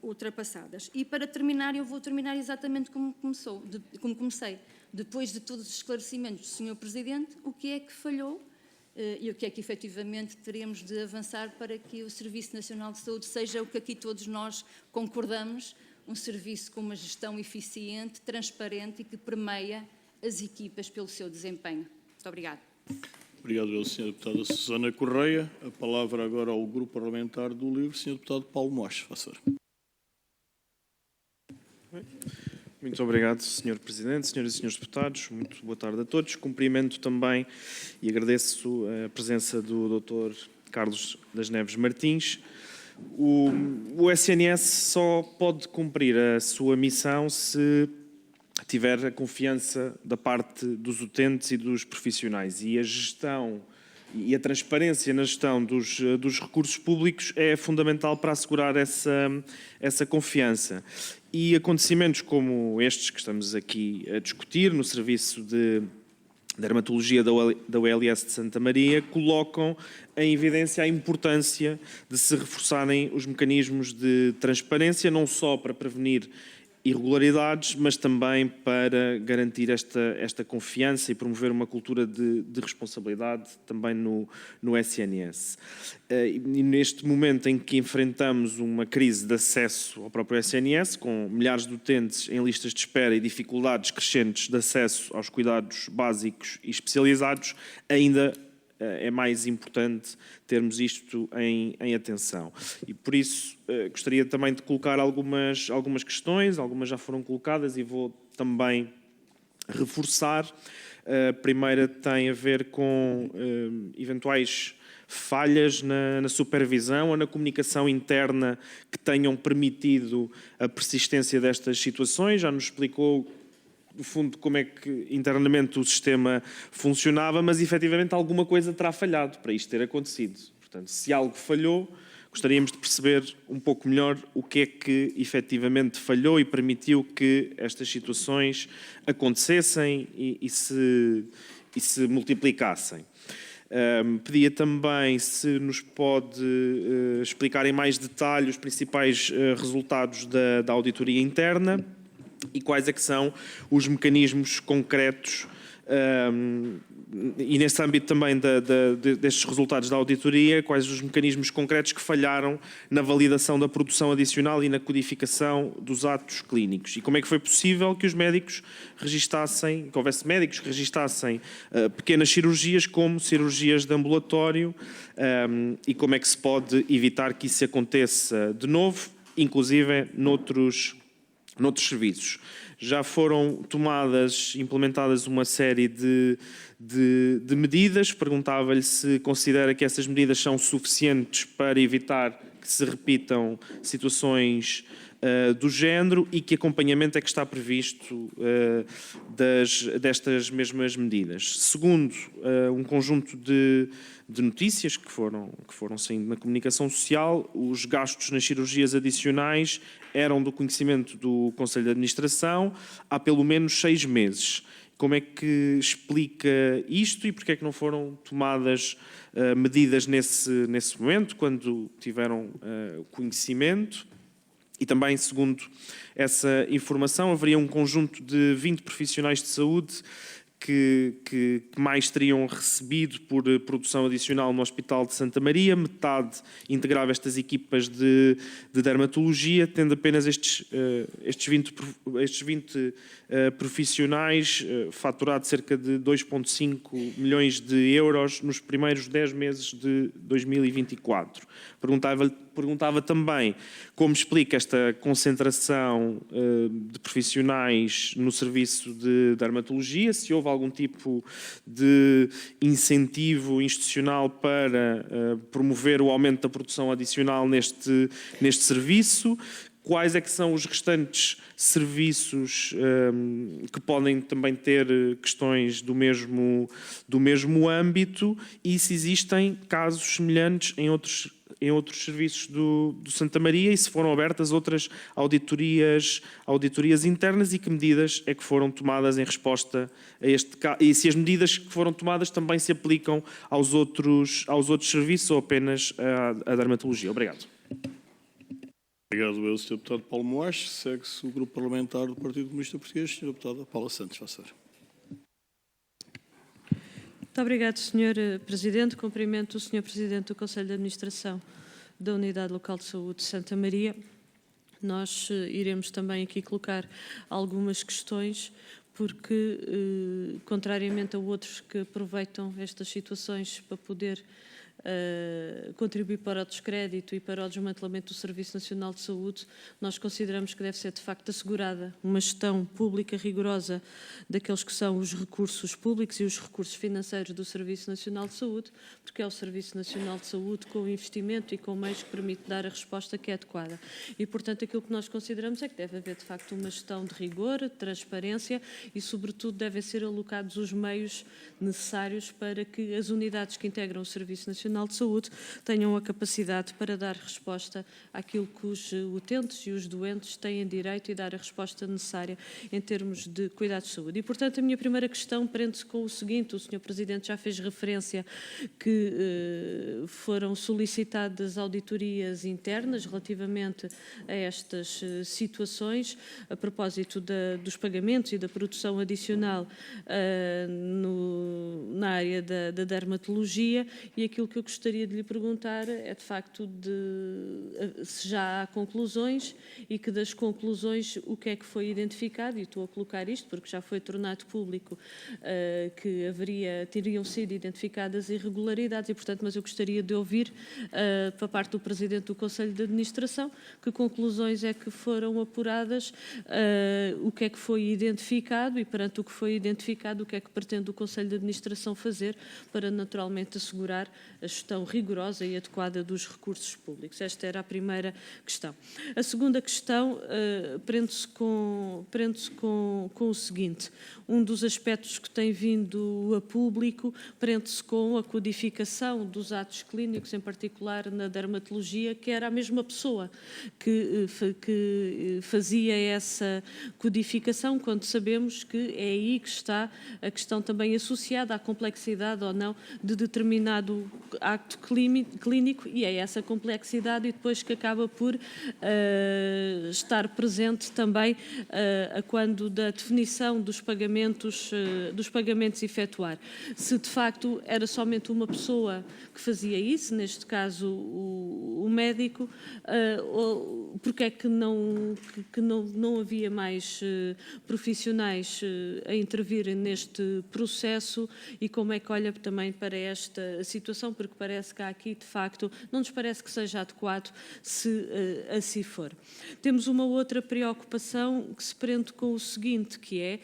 ultrapassadas. E para terminar, eu vou terminar exatamente como comecei. Depois de todos os esclarecimentos do Sr. Presidente, o que é que falhou e o que é que efetivamente teremos de avançar para que o Serviço Nacional de Saúde seja o que aqui todos nós concordamos, um serviço com uma gestão eficiente, transparente e que permeia as equipas pelo seu desempenho. Muito obrigada.
Obrigado, Sra. Deputada Susana Correia. A palavra agora ao Grupo Parlamentar do LIVRE, Sr. Deputado Paulo Moches. Faça.
Muito obrigado, Sr. Presidente, Senhoras e Senhores Deputados. Muito boa tarde a todos. Cumprimento também e agradeço a presença do Dr. Carlos das Neves Martins. O SNS só pode cumprir a sua missão se tiver a confiança da parte dos utentes e dos profissionais. E a gestão e a transparência na gestão dos recursos públicos é fundamental para assegurar essa confiança. E acontecimentos como estes que estamos aqui a discutir no Serviço de Dermatologia da ULS de Santa Maria colocam em evidência a importância de se reforçarem os mecanismos de transparência, não só para prevenir irregularidades, mas também para garantir esta confiança e promover uma cultura de responsabilidade também no SNS. E neste momento em que enfrentamos uma crise de acesso ao próprio SNS, com milhares de utentes em listas de espera e dificuldades crescentes de acesso aos cuidados básicos e especializados, ainda é mais importante termos isto em atenção. E por isso gostaria também de colocar algumas questões, algumas já foram colocadas e vou também reforçar. A primeira tem a ver com eventuais falhas na supervisão ou na comunicação interna que tenham permitido a persistência destas situações. Já nos explicou no fundo, como é que internamente o sistema funcionava, mas efetivamente alguma coisa terá falhado para isto ter acontecido. Portanto, se algo falhou, gostaríamos de perceber um pouco melhor o que é que efetivamente falhou e permitiu que estas situações acontecessem e se multiplicassem. Pedia também se nos pode explicar em mais detalhe os principais resultados da auditoria interna, e quais é que são os mecanismos concretos e nesse âmbito também destes resultados da auditoria, quais os mecanismos concretos que falharam na validação da produção adicional e na codificação dos atos clínicos. E como é que foi possível que os médicos registassem, que houvesse médicos que registassem pequenas cirurgias como cirurgias de ambulatório e como é que se pode evitar que isso aconteça de novo, inclusive noutros noutros serviços. Já foram implementadas uma série de medidas. Perguntava-lhe se considera que essas medidas são suficientes para evitar que se repitam situações do género e que acompanhamento é que está previsto destas mesmas medidas. Segundo, um conjunto de notícias que foram saindo na comunicação social, os gastos nas cirurgias adicionais eram do conhecimento do Conselho de Administração há pelo menos 6 meses. Como é que explica isto e porque é que não foram tomadas medidas nesse momento, quando tiveram conhecimento? E também, segundo essa informação, haveria um conjunto de 20 profissionais de saúde que mais teriam recebido por produção adicional no Hospital de Santa Maria. Metade integrava estas equipas de dermatologia, tendo apenas estes 20 profissionais faturado cerca de 2,5 milhões de euros nos primeiros 10 meses de 2024. Perguntava também como explica esta concentração de profissionais no serviço de dermatologia, se houve algum tipo de incentivo institucional para promover o aumento da produção adicional neste serviço. Quais é que são os restantes serviços que podem também ter questões do mesmo âmbito e se existem casos semelhantes em outros serviços do Santa Maria e se foram abertas outras auditorias internas e que medidas é que foram tomadas em resposta a este caso e se as medidas que foram tomadas também se aplicam aos outros serviços ou apenas à dermatologia. Obrigado.
Obrigado, Sr. Deputado Paulo Moares. Segue-se o Grupo Parlamentar do Partido Comunista Português, Sra. Deputada Paula Santos. Faça.
Muito obrigado, Sr. Presidente. Cumprimento o Sr. Presidente do Conselho de Administração da Unidade Local de Saúde de Santa Maria. Nós iremos também aqui colocar algumas questões, porque, contrariamente a outros que aproveitam estas situações para poder contribuir para o descrédito e para o desmantelamento do Serviço Nacional de Saúde, nós consideramos que deve ser de facto assegurada uma gestão pública rigorosa daqueles que são os recursos públicos e os recursos financeiros do Serviço Nacional de Saúde, porque é o Serviço Nacional de Saúde com o investimento e com meios que permite dar a resposta que é adequada. E, portanto, aquilo que nós consideramos é que deve haver de facto uma gestão de rigor, de transparência e, sobretudo, devem ser alocados os meios necessários para que as unidades que integram o Serviço Nacional de Saúde tenham a capacidade para dar resposta àquilo que os utentes e os doentes têm direito e dar a resposta necessária em termos de cuidados de saúde. E, portanto, a minha primeira questão prende-se com o seguinte: o Sr. Presidente já fez referência que foram solicitadas auditorias internas relativamente a estas situações, a propósito dos pagamentos e da produção adicional na área da dermatologia, e aquilo que eu gostaria de lhe perguntar é, de facto, se já há conclusões e que das conclusões o que é que foi identificado, e estou a colocar isto porque já foi tornado público que teriam sido identificadas irregularidades e, portanto, mas eu gostaria de ouvir para parte do Presidente do Conselho de Administração que conclusões é que foram apuradas, o que é que foi identificado e, perante o que foi identificado, o que é que pretende o Conselho de Administração fazer para, naturalmente, assegurar a gestão rigorosa e adequada dos recursos públicos. Esta era a primeira questão. A segunda questão prende-se com o seguinte: um dos aspectos que tem vindo a público prende-se com a codificação dos atos clínicos, em particular na dermatologia, que era a mesma pessoa que fazia essa codificação, quando sabemos que é aí que está a questão também associada à complexidade ou não de determinado acto clínico, e é essa complexidade e depois que acaba por estar presente também a quando da definição dos pagamentos efetuar. Se de facto era somente uma pessoa que fazia isso, neste caso o médico, porque é que não havia mais profissionais a intervirem neste processo e como é que olha também para esta situação, porque porque parece que há aqui, de facto, não nos parece que seja adequado se assim for. Temos uma outra preocupação que se prende com o seguinte, que é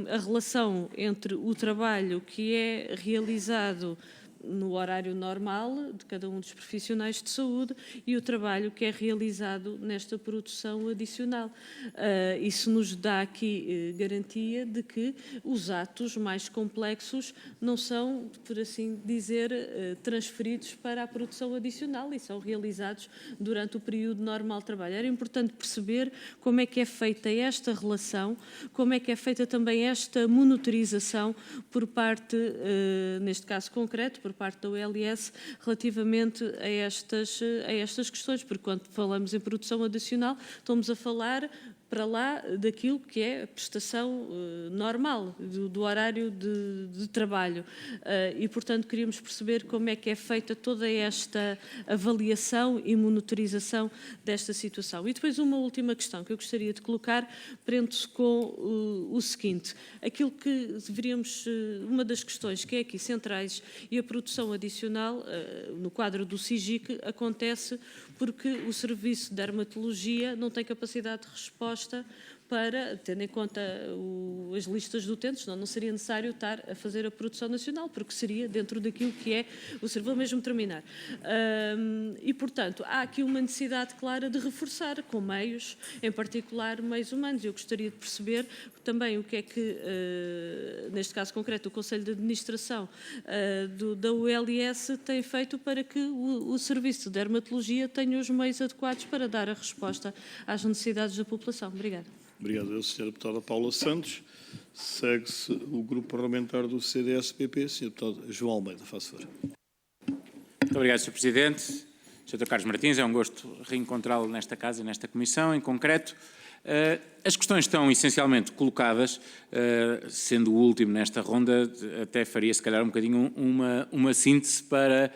a relação entre o trabalho que é realizado no horário normal de cada um dos profissionais de saúde e o trabalho que é realizado nesta produção adicional. Isso nos dá aqui garantia de que os atos mais complexos não são, por assim dizer, transferidos para a produção adicional e são realizados durante o período normal de trabalho. Era importante perceber como é que é feita esta relação, como é que é feita também esta monitorização por parte, neste caso concreto, por parte da OLS relativamente a estas questões, porque quando falamos em produção adicional estamos a falar para lá daquilo que é a prestação normal do horário de trabalho e, portanto, queríamos perceber como é que é feita toda esta avaliação e monitorização desta situação. E depois uma última questão que eu gostaria de colocar prende-se com o seguinte, aquilo que deveríamos, uma das questões que é aqui centrais e a produção adicional no quadro do SIGIC acontece porque o Serviço de Dermatologia não tem capacidade de resposta para, tendo em conta as listas de utentes, senão não seria necessário estar a fazer a produção nacional, porque seria dentro daquilo que é o serviço. Vou mesmo terminar. E, portanto, há aqui uma necessidade clara de reforçar com meios, em particular meios humanos. Eu gostaria de perceber também o que é que, neste caso concreto, o Conselho de Administração da ULS tem feito para que o Serviço de Dermatologia tenha os meios adequados para dar a resposta às necessidades da população. Obrigada.
Obrigado, Sra. Deputada Paula Santos. Segue-se o grupo parlamentar do CDS-PP. Sr. Deputado João Almeida, faça favor.
Muito obrigado, Sr. Presidente. Sr. Carlos Martins, é um gosto reencontrá-lo nesta casa e nesta comissão. Em concreto, as questões estão essencialmente colocadas, sendo o último nesta ronda, até faria se calhar um bocadinho uma síntese para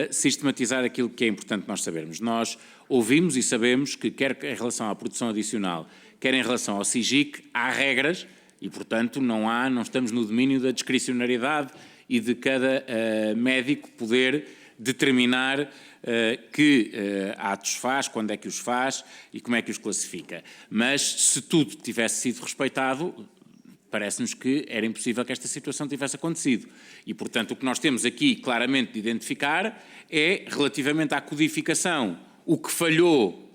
sistematizar aquilo que é importante nós sabermos. Nós ouvimos e sabemos que, quer em relação à produção adicional, quer em relação ao SIGIC, há regras e, portanto, não estamos no domínio da discricionariedade e de cada médico poder determinar que atos faz, quando é que os faz e como é que os classifica. Mas, se tudo tivesse sido respeitado, parece-nos que era impossível que esta situação tivesse acontecido. E, portanto, o que nós temos aqui claramente de identificar é, relativamente à codificação, o que falhou,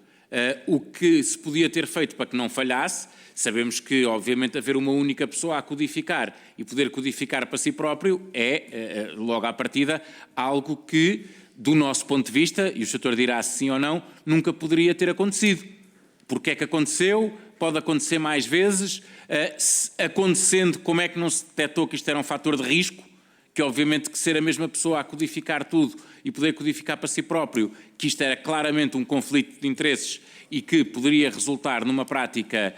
o que se podia ter feito para que não falhasse. Sabemos que, obviamente, haver uma única pessoa a codificar e poder codificar para si próprio é, logo à partida, algo que, do nosso ponto de vista, e o setor dirá se sim ou não, nunca poderia ter acontecido. Porque é que aconteceu? Pode acontecer mais vezes. Acontecendo, como é que não se detectou que isto era um fator de risco? Que, obviamente, que ser a mesma pessoa a codificar tudo e poder codificar para si próprio, que isto era claramente um conflito de interesses e que poderia resultar numa prática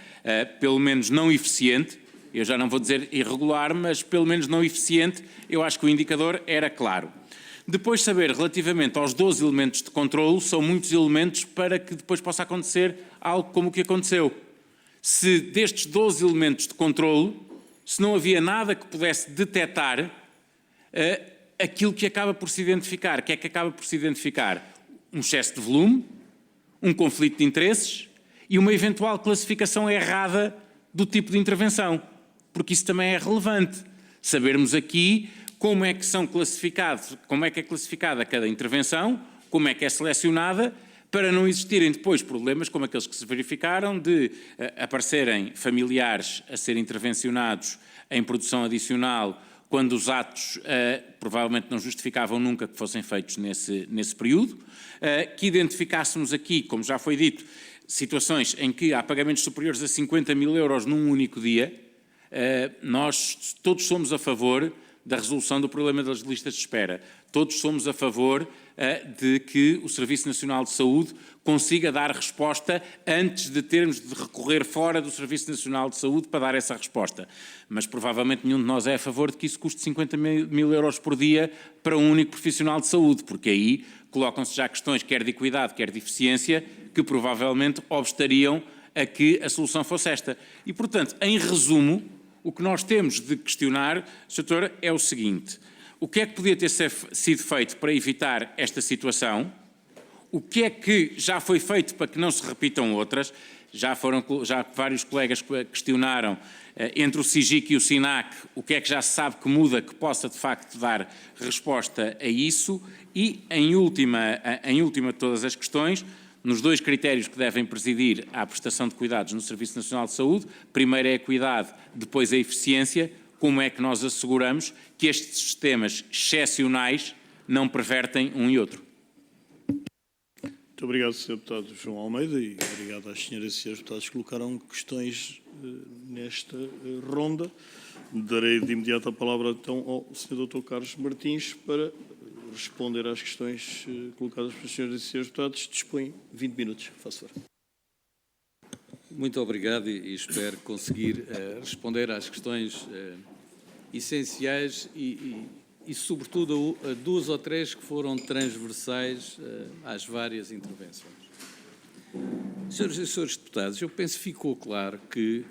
pelo menos não eficiente, eu já não vou dizer irregular, mas pelo menos não eficiente, eu acho que o indicador era claro. Depois saber, relativamente aos 12 elementos de controlo, são muitos elementos para que depois possa acontecer algo como o que aconteceu. Se destes 12 elementos de controlo, se não havia nada que pudesse detectar aquilo que acaba por se identificar. O que é que acaba por se identificar? Um excesso de volume, um conflito de interesses e uma eventual classificação errada do tipo de intervenção, porque isso também é relevante. Sabermos aqui como é que são classificados, como é que é classificada cada intervenção, como é que é selecionada, para não existirem depois problemas como aqueles que se verificaram de aparecerem familiares a serem intervencionados em produção adicional quando os atos provavelmente não justificavam nunca que fossem feitos nesse período, que identificássemos aqui, como já foi dito, situações em que há pagamentos superiores a 50 mil euros num único dia. Nós todos somos a favor da resolução do problema das listas de espera. Todos somos a favor de que o Serviço Nacional de Saúde consiga dar resposta antes de termos de recorrer fora do Serviço Nacional de Saúde para dar essa resposta. Mas provavelmente nenhum de nós é a favor de que isso custe 50 mil euros por dia para um único profissional de saúde, porque aí colocam-se já questões quer de equidade, quer de eficiência, que provavelmente obstariam a que a solução fosse esta. E, portanto, em resumo, o que nós temos de questionar, Sr. Doutor, é o seguinte. o que é que podia ter sido feito para evitar esta situação, o que é que já foi feito para que não se repitam outras. Já vários colegas questionaram entre o SIGIC e o SINAC o que é que já se sabe que muda, que possa de facto dar resposta a isso. E, em última de todas as questões, nos 2 critérios que devem presidir à prestação de cuidados no Serviço Nacional de Saúde, primeiro é a equidade, depois a eficiência. Como é que nós asseguramos que estes sistemas excepcionais não pervertem um e outro?
Muito obrigado, Sr. Deputado João Almeida, e obrigado às senhoras e senhores deputados que colocaram questões nesta ronda. Darei de imediato a palavra então ao Sr. Dr. Carlos Martins para responder às questões colocadas pelas senhoras e senhores deputados. Dispõe 20 minutos, faço favor.
Muito obrigado e espero conseguir responder às questões essenciais e sobretudo, a 2 ou 3 que foram transversais às várias intervenções. Senhoras e senhores deputados, eu penso que ficou claro que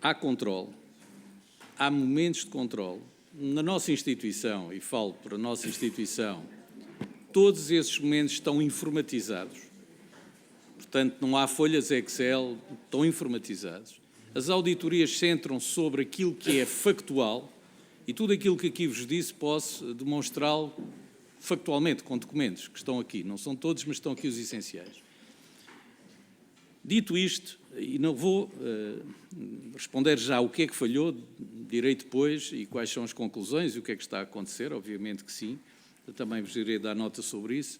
há controle, há momentos de controle. Na nossa instituição, e falo para a nossa instituição, todos esses momentos estão informatizados. Portanto, não há folhas Excel, estão informatizados. As auditorias centram sobre aquilo que é factual e tudo aquilo que aqui vos disse posso demonstrá-lo factualmente, com documentos que estão aqui. Não são todos, mas estão aqui os essenciais. Dito isto, e não vou responder já o que é que falhou, direi depois e quais são as conclusões e o que é que está a acontecer, obviamente que sim. Eu também vos irei dar nota sobre isso.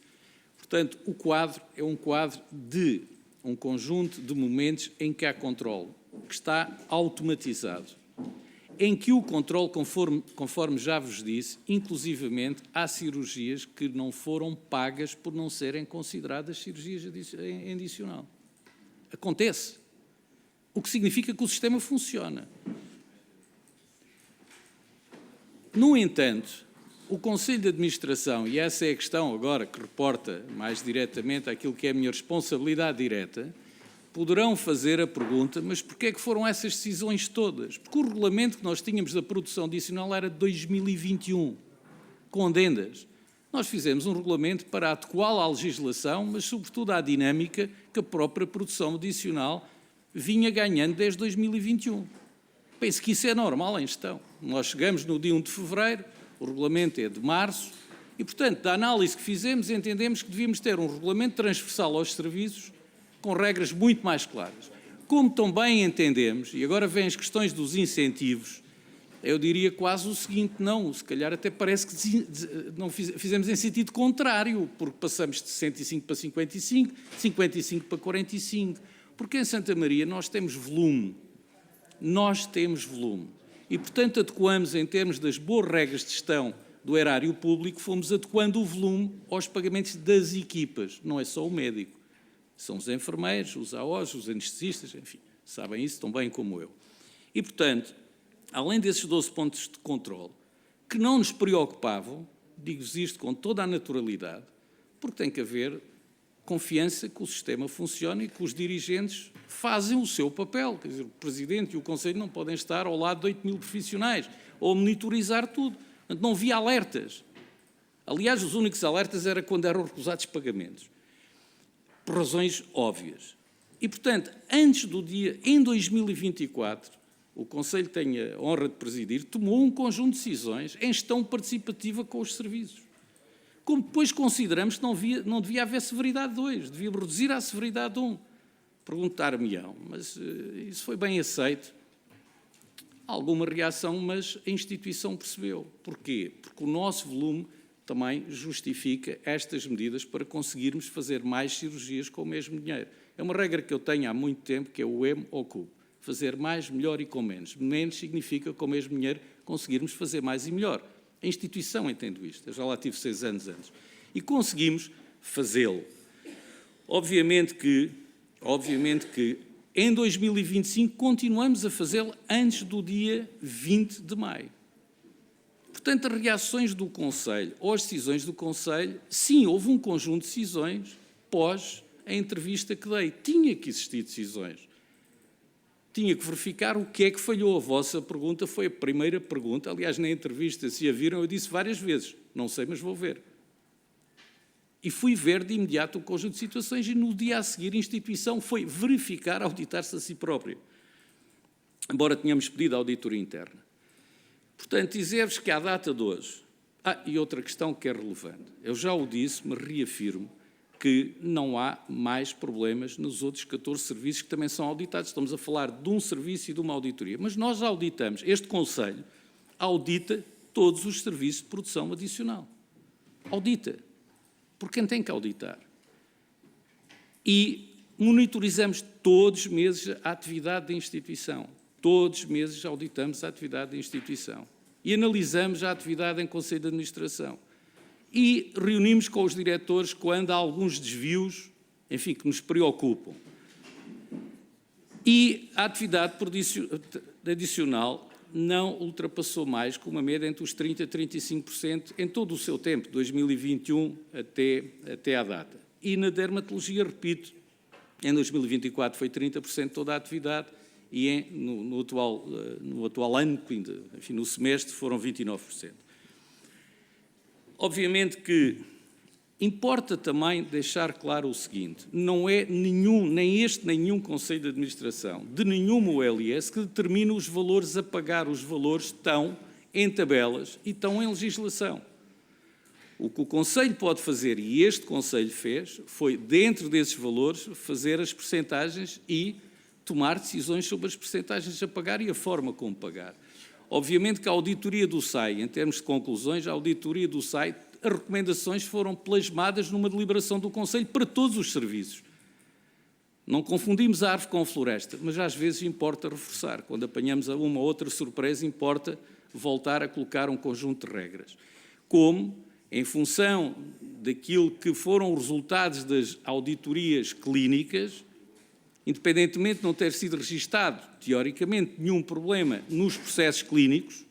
Portanto, o quadro é um quadro de um conjunto de momentos em que há controle, que está automatizado, em que o controle, conforme já vos disse, inclusivamente há cirurgias que não foram pagas por não serem consideradas cirurgias em adicional. Acontece. O que significa que o sistema funciona. No entanto, o Conselho de Administração, e essa é a questão agora que reporta mais diretamente àquilo que é a minha responsabilidade direta, poderão fazer a pergunta, mas porquê é que foram essas decisões todas? Porque o regulamento que nós tínhamos da produção adicional era de 2021, com adendas. Nós fizemos um regulamento para adequá-lo à legislação, mas sobretudo à dinâmica que a própria produção adicional vinha ganhando desde 2021. Penso que isso é normal em gestão. Nós chegamos no dia 1 de fevereiro, o regulamento é de março, e, portanto, da análise que fizemos, entendemos que devíamos ter um regulamento transversal aos serviços, com regras muito mais claras. Como também entendemos, e agora vêm as questões dos incentivos, eu diria quase o seguinte, não, se calhar até parece que não fizemos em sentido contrário, porque passamos de 105 para 55, 55 para 45, porque em Santa Maria nós temos volume, e, portanto, adequamos, em termos das boas regras de gestão do erário público, fomos adequando o volume aos pagamentos das equipas, não é só o médico. São os enfermeiros, os AOs, os anestesistas, enfim, sabem isso tão bem como eu. E, portanto, além desses 12 pontos de controle, que não nos preocupavam, digo-vos isto com toda a naturalidade, porque tem que haver confiança que o sistema funcione e que os dirigentes fazem o seu papel. Quer dizer, o Presidente e o Conselho não podem estar ao lado de 8 mil profissionais ou monitorizar tudo. Portanto, não havia alertas. Aliás, os únicos alertas era quando eram recusados pagamentos, por razões óbvias. E, portanto, antes do dia, em 2024, o Conselho que tenho a honra de presidir, tomou um conjunto de decisões em gestão participativa com os serviços. Como depois consideramos que não devia haver severidade 2, devia reduzir à severidade 1. Perguntar-me-ão, mas isso foi bem aceito? Alguma reação, mas a instituição percebeu. Porquê? Porque o nosso volume também justifica estas medidas para conseguirmos fazer mais cirurgias com o mesmo dinheiro. É uma regra que eu tenho há muito tempo, que é o M ou cubo. Fazer mais, melhor e com menos. Menos significa com o mesmo dinheiro conseguirmos fazer mais e melhor. A instituição entende isto. Eu já lá tive 6 anos antes. E conseguimos fazê-lo. Obviamente que em 2025 continuamos a fazê-lo antes do dia 20 de maio. Portanto, as reações do Conselho ou as decisões do Conselho, sim, houve um conjunto de decisões pós a entrevista que dei. Tinha que existir decisões. tinha que verificar o que é que falhou. A vossa pergunta foi a primeira pergunta. Aliás, na entrevista, se a viram, eu disse várias vezes, não sei, mas vou ver. E fui ver de imediato um conjunto de situações e no dia a seguir a instituição foi verificar, auditar-se a si própria. Embora tenhamos pedido a auditoria interna. Portanto, dizer-vos que à data de hoje... e outra questão que é relevante. Eu já o disse, mas reafirmo que não há mais problemas nos outros 14 serviços que também são auditados. Estamos a falar de um serviço e de uma auditoria. Mas nós auditamos, este Conselho audita todos os serviços de produção adicional. Audita. Por quem tem que auditar. E monitorizamos todos os meses a atividade da instituição. Todos os meses auditamos a atividade da instituição. E analisamos a atividade em Conselho de Administração. E reunimos com os diretores quando há alguns desvios, enfim, que nos preocupam. E a atividade adicional não ultrapassou mais que uma média entre os 30% e 35% em todo o seu tempo, 2021 até à data. E na dermatologia, repito, em 2024 foi 30% de toda a atividade e no atual ano, enfim, no semestre, foram 29%. Obviamente que importa também deixar claro o seguinte, não é nenhum Conselho de Administração, de nenhuma OLS, que determina os valores a pagar. Os valores estão em tabelas e estão em legislação. O que o Conselho pode fazer, e este Conselho fez, foi, dentro desses valores, fazer as percentagens e tomar decisões sobre as percentagens a pagar e a forma como pagar. Obviamente que a auditoria do SAI, em termos de conclusões, a auditoria do SAI, as recomendações foram plasmadas numa deliberação do Conselho para todos os serviços. Não confundimos a árvore com a floresta, mas às vezes importa reforçar. Quando apanhamos uma ou outra surpresa, importa voltar a colocar um conjunto de regras. Como, em função daquilo que foram os resultados das auditorias clínicas, independentemente de não ter sido registado, teoricamente, nenhum problema nos processos clínicos,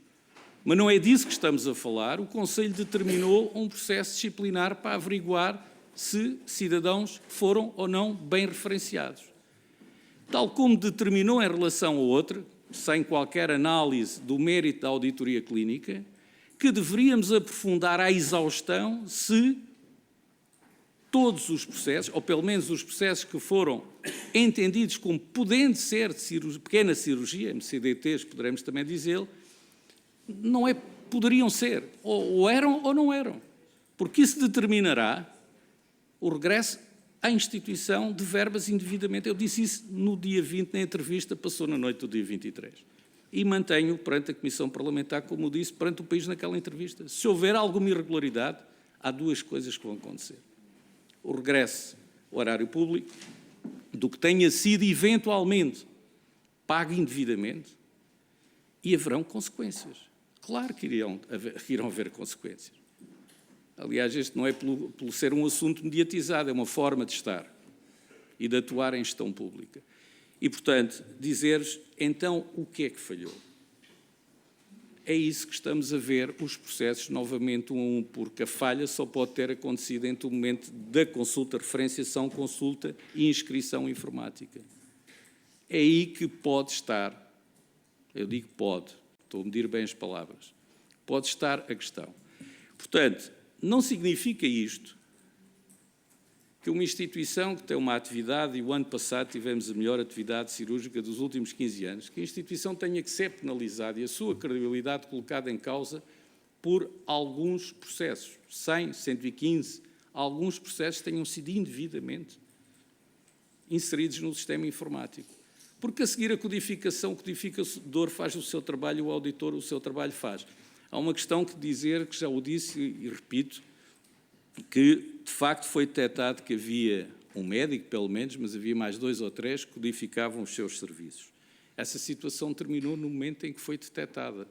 mas não é disso que estamos a falar, o Conselho determinou um processo disciplinar para averiguar se cidadãos foram ou não bem referenciados. Tal como determinou em relação a outra, sem qualquer análise do mérito da auditoria clínica, que deveríamos aprofundar à exaustão se todos os processos, ou pelo menos os processos que foram entendidos como podendo ser de pequena cirurgia, MCDTs, poderemos também dizê-lo, poderiam ser, ou eram ou não eram, porque isso determinará o regresso à instituição de verbas indevidamente. Eu disse isso no dia 20, na entrevista, passou na noite do dia 23. E mantenho perante a Comissão Parlamentar, como disse, perante o país naquela entrevista. Se houver alguma irregularidade, há duas coisas que vão acontecer. O regresso ao horário público, do que tenha sido eventualmente pago indevidamente, e haverão consequências. Claro que irão haver consequências. Aliás, este não é pelo ser um assunto mediatizado, é uma forma de estar e de atuar em gestão pública. E, portanto, dizer-vos, então, o que é que falhou? É isso que estamos a ver, os processos, novamente, um a um, porque a falha só pode ter acontecido entre o momento da consulta, referenciação, consulta e inscrição informática. É aí que pode estar, eu digo pode, estou a medir bem as palavras, pode estar a questão. Portanto, não significa isto que uma instituição que tem uma atividade, e o ano passado tivemos a melhor atividade cirúrgica dos últimos 15 anos, que a instituição tenha que ser penalizada e a sua credibilidade colocada em causa por alguns processos, 100, 115, alguns processos tenham sido indevidamente inseridos no sistema informático. Porque a seguir a codificação, o codificador faz o seu trabalho, o auditor o seu trabalho faz. Há uma questão que dizer, que já o disse e repito, que de facto foi detectado que havia um médico, pelo menos, mas havia mais 2 ou 3 que codificavam os seus serviços. Essa situação terminou no momento em que foi detectada.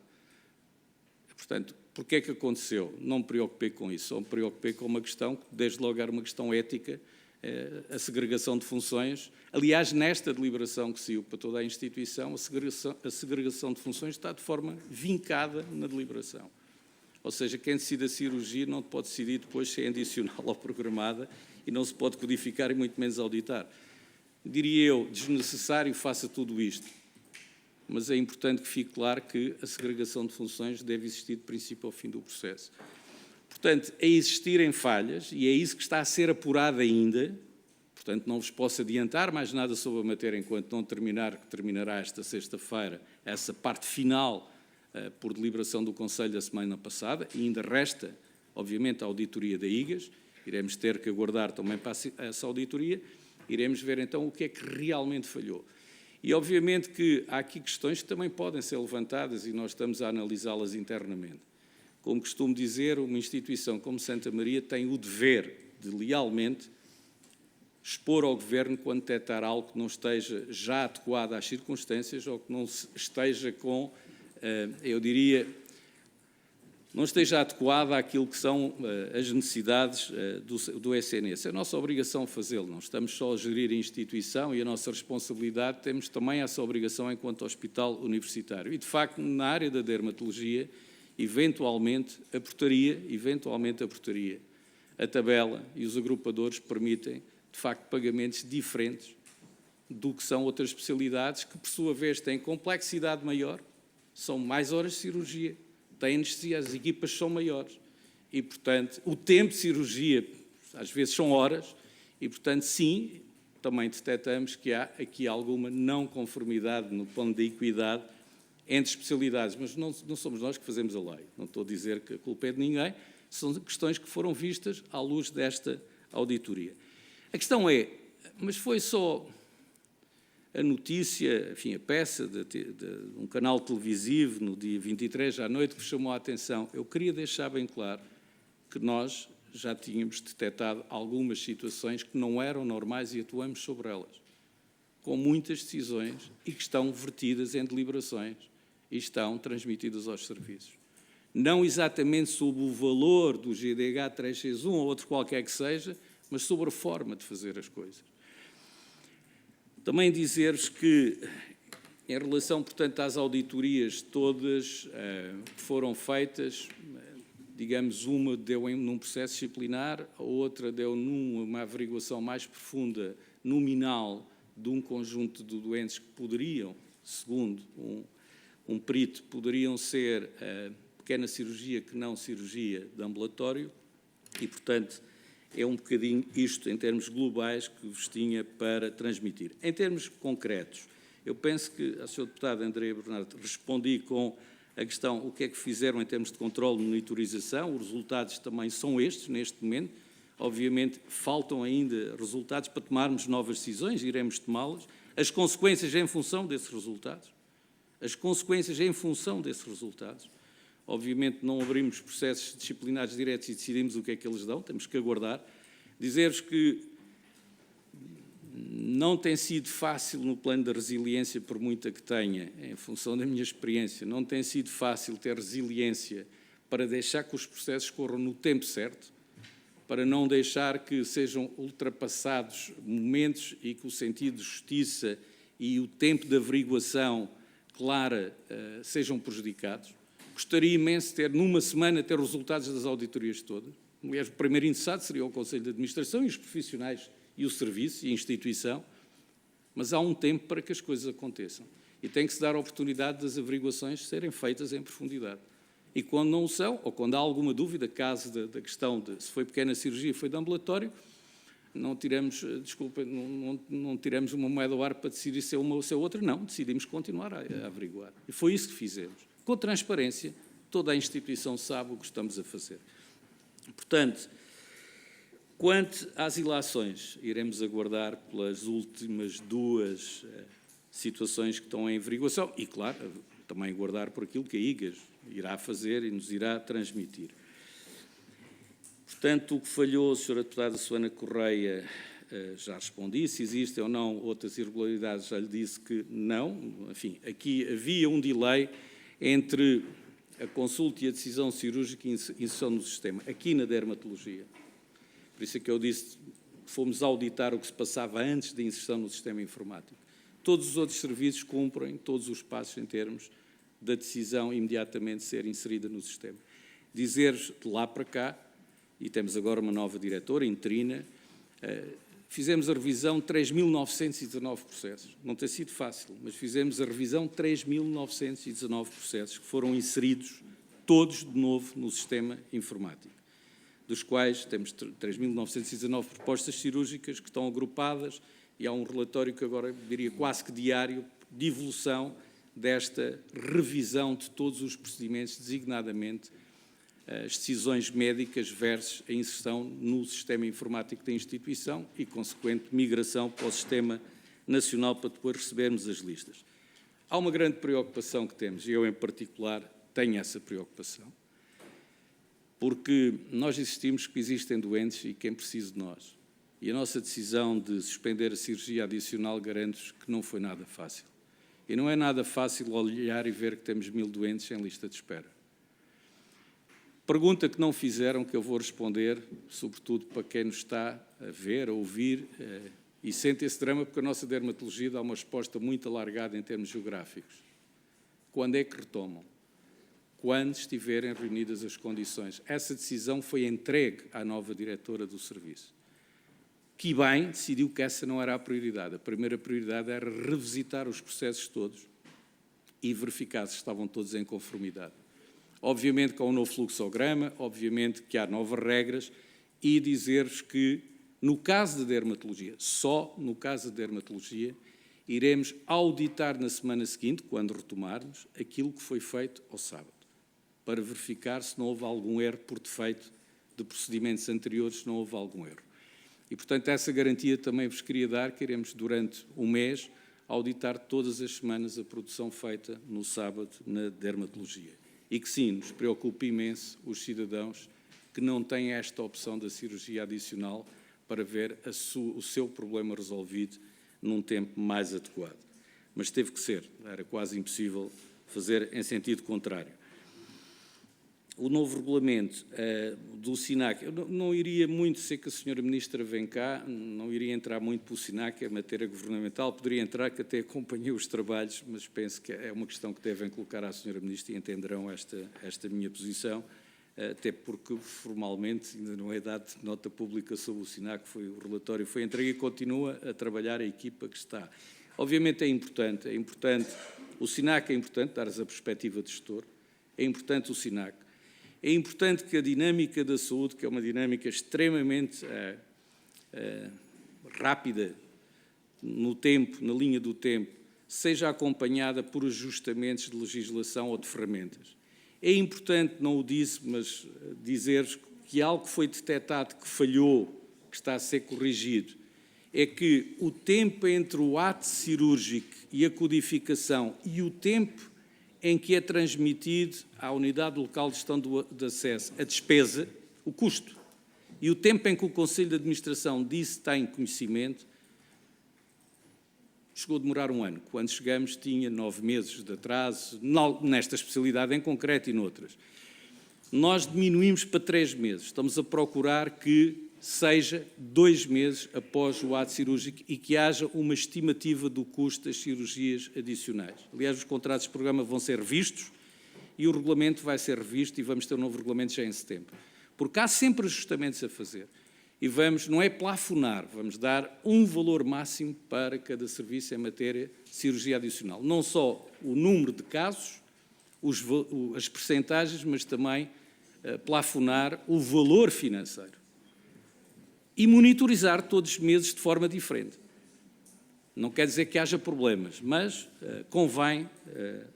Portanto, porquê é que aconteceu? Não me preocupei com isso, só me preocupei com uma questão que, desde logo, era uma questão ética, a segregação de funções. Aliás, nesta deliberação que saiu para toda a instituição, a segregação de funções está de forma vincada na deliberação. Ou seja, quem decide a cirurgia não pode decidir depois se é adicional ou programada e não se pode codificar e muito menos auditar. Diria eu, desnecessário, faça tudo isto. mas é importante que fique claro que a segregação de funções deve existir de princípio ao fim do processo. Portanto, a existirem falhas, e é isso que está a ser apurado ainda, portanto, não vos posso adiantar mais nada sobre a matéria enquanto não terminar, que terminará esta sexta-feira, essa parte final por deliberação do Conselho da semana passada, e ainda resta, obviamente, a auditoria da IGAS, iremos ter que aguardar também para essa auditoria, iremos ver então o que é que realmente falhou. E, obviamente, que há aqui questões que também podem ser levantadas e nós estamos a analisá-las internamente. Como costumo dizer, uma instituição como Santa Maria tem o dever de, lealmente, expor ao Governo quando detectar algo que não esteja já adequado às circunstâncias ou que não esteja com, eu diria, não esteja adequado àquilo que são as necessidades do SNS. É a nossa obrigação fazê-lo, não estamos só a gerir a instituição e a nossa responsabilidade, temos também essa obrigação enquanto hospital universitário. E, de facto, na área da dermatologia, eventualmente a portaria, a tabela e os agrupadores permitem, de facto, pagamentos diferentes do que são outras especialidades que, por sua vez, têm complexidade maior, são mais horas de cirurgia, têm anestesia, as equipas são maiores e, portanto, o tempo de cirurgia, às vezes, são horas e, portanto, sim, também detectamos que há aqui alguma não conformidade no plano de equidade entre especialidades, mas não somos nós que fazemos a lei. Não estou a dizer que a culpa é de ninguém, são questões que foram vistas à luz desta auditoria. A questão é, mas foi só a notícia, enfim, a peça de um canal televisivo no dia 23 à noite que chamou a atenção? Eu queria deixar bem claro que nós já tínhamos detectado algumas situações que não eram normais e atuamos sobre elas, com muitas decisões e que estão vertidas em deliberações e estão transmitidas aos serviços. Não exatamente sobre o valor do GDH 361 ou outro qualquer que seja, mas sobre a forma de fazer as coisas. Também dizer-vos que, em relação, portanto, às auditorias todas que foram feitas, digamos, uma deu num processo disciplinar, a outra deu numa averiguação mais profunda, nominal, de um conjunto de doentes que poderiam, segundo um perito, poderiam ser pequena cirurgia que não cirurgia de ambulatório e, portanto, é um bocadinho isto, em termos globais, que vos tinha para transmitir. Em termos concretos, eu penso que, a Sra. Deputada Andréa Bernardo, respondi com a questão o que é que fizeram em termos de controle e monitorização. Os resultados também são estes, neste momento. Obviamente, faltam ainda resultados para tomarmos novas decisões, iremos tomá-las. As consequências em função desses resultados. Obviamente, não abrimos processos disciplinares diretos e decidimos o que é que eles dão, temos que aguardar. Dizer-vos que não tem sido fácil no plano da resiliência, por muita que tenha, em função da minha experiência, não tem sido fácil ter resiliência para deixar que os processos corram no tempo certo, para não deixar que sejam ultrapassados momentos e que o sentido de justiça e o tempo de averiguação clara sejam prejudicados. Gostaria imenso de ter, numa semana, ter resultados das auditorias todas. Aliás, o primeiro interessado seria o Conselho de Administração e os profissionais e o serviço e a instituição, mas há um tempo para que as coisas aconteçam. E tem que se dar a oportunidade das averiguações serem feitas em profundidade. E quando não o são, ou quando há alguma dúvida, caso da questão de se foi pequena cirurgia, foi de ambulatório, não tiramos, não tiramos uma moeda ao ar para decidir se é uma ou se é outra, não, decidimos continuar a averiguar. E foi isso que fizemos. Com transparência, toda a instituição sabe o que estamos a fazer. Portanto, quanto às ilações, iremos aguardar pelas últimas duas situações que estão em averiguação e, claro, também aguardar por aquilo que a IGAS irá fazer e nos irá transmitir. Portanto, o que falhou, a Sra. Deputada Susana Correia, já respondi. Se existem ou não outras irregularidades, já lhe disse que não. Enfim, aqui havia um delay entre a consulta e a decisão cirúrgica e inserção no sistema, aqui na dermatologia. Por isso é que eu disse que fomos auditar o que se passava antes da inserção no sistema informático. Todos os outros serviços cumprem todos os passos em termos da decisão imediatamente ser inserida no sistema. Dizer-vos de lá para cá, e temos agora uma nova diretora, interina, fizemos a revisão de 3.919 processos. Não tem sido fácil, mas fizemos a revisão de 3.919 processos que foram inseridos todos de novo no sistema informático, dos quais temos 3.919 propostas cirúrgicas que estão agrupadas e há um relatório que agora diria quase que diário de evolução desta revisão de todos os procedimentos, designadamente as decisões médicas versus a inserção no sistema informático da instituição e, consequente, migração para o sistema nacional para depois recebermos as listas. Há uma grande preocupação que temos, e eu em particular tenho essa preocupação, porque nós insistimos que existem doentes e quem precisa de nós. E a nossa decisão de suspender a cirurgia adicional garante-vos que não foi nada fácil. E não é nada fácil olhar e ver que temos 1000 doentes em lista de espera. Pergunta que não fizeram, que eu vou responder, sobretudo para quem nos está a ver, a ouvir, e sente esse drama, porque a nossa dermatologia dá uma resposta muito alargada em termos geográficos. Quando é que retomam? Quando estiverem reunidas as condições. Essa decisão foi entregue à nova diretora do serviço, que bem decidiu que essa não era a prioridade. A primeira prioridade era revisitar os processos todos e verificar se estavam todos em conformidade. Obviamente que há um novo fluxograma, obviamente que há novas regras e dizer-vos que, no caso da dermatologia, só no caso da dermatologia, iremos auditar na semana seguinte, quando retomarmos, aquilo que foi feito ao sábado, para verificar se não houve algum erro por defeito de procedimentos anteriores, se não houve algum erro. E, portanto, essa garantia também vos queria dar, que iremos, durante um mês, auditar todas as semanas a produção feita no sábado na dermatologia. E que, sim, nos preocupa imenso os cidadãos que não têm esta opção da cirurgia adicional para ver o seu problema resolvido num tempo mais adequado. Mas teve que ser, era quase impossível fazer em sentido contrário. O novo regulamento do SINAC, eu não iria muito, sei que a senhora Ministra vem cá, não iria entrar muito para o SINAC, é matéria governamental, poderia entrar, que até acompanhei os trabalhos, mas penso que é uma questão que devem colocar à senhora Ministra e entenderão esta minha posição, até porque formalmente ainda não é dado nota pública sobre o SINAC, o relatório foi entregue e continua a trabalhar a equipa que está. Obviamente é importante, o SINAC é importante, dar-lhes a perspectiva de gestor, é importante o SINAC. É importante que a dinâmica da saúde, que é uma dinâmica extremamente rápida no tempo, na linha do tempo, seja acompanhada por ajustamentos de legislação ou de ferramentas. É importante, não o disse, mas dizer-vos que algo que foi detectado que falhou, que está a ser corrigido, é que o tempo entre o ato cirúrgico e a codificação e o tempo em que é transmitido à unidade local de gestão de acesso a despesa, o custo, e o tempo em que o Conselho de Administração disso tem conhecimento, chegou a demorar 1 ano. Quando chegamos tinha 9 meses de atraso, nesta especialidade em concreto e noutras. Nós diminuímos para 3 meses. Estamos a procurar que seja 2 meses após o ato cirúrgico e que haja uma estimativa do custo das cirurgias adicionais. Aliás, os contratos de programa vão ser revistos e o regulamento vai ser revisto e vamos ter um novo regulamento já em setembro. Porque há sempre ajustamentos a fazer. E vamos, não é plafonar, vamos dar um valor máximo para cada serviço em matéria de cirurgia adicional. Não só o número de casos, as percentagens, mas também plafonar o valor financeiro. E monitorizar todos os meses de forma diferente. Não quer dizer que haja problemas, mas convém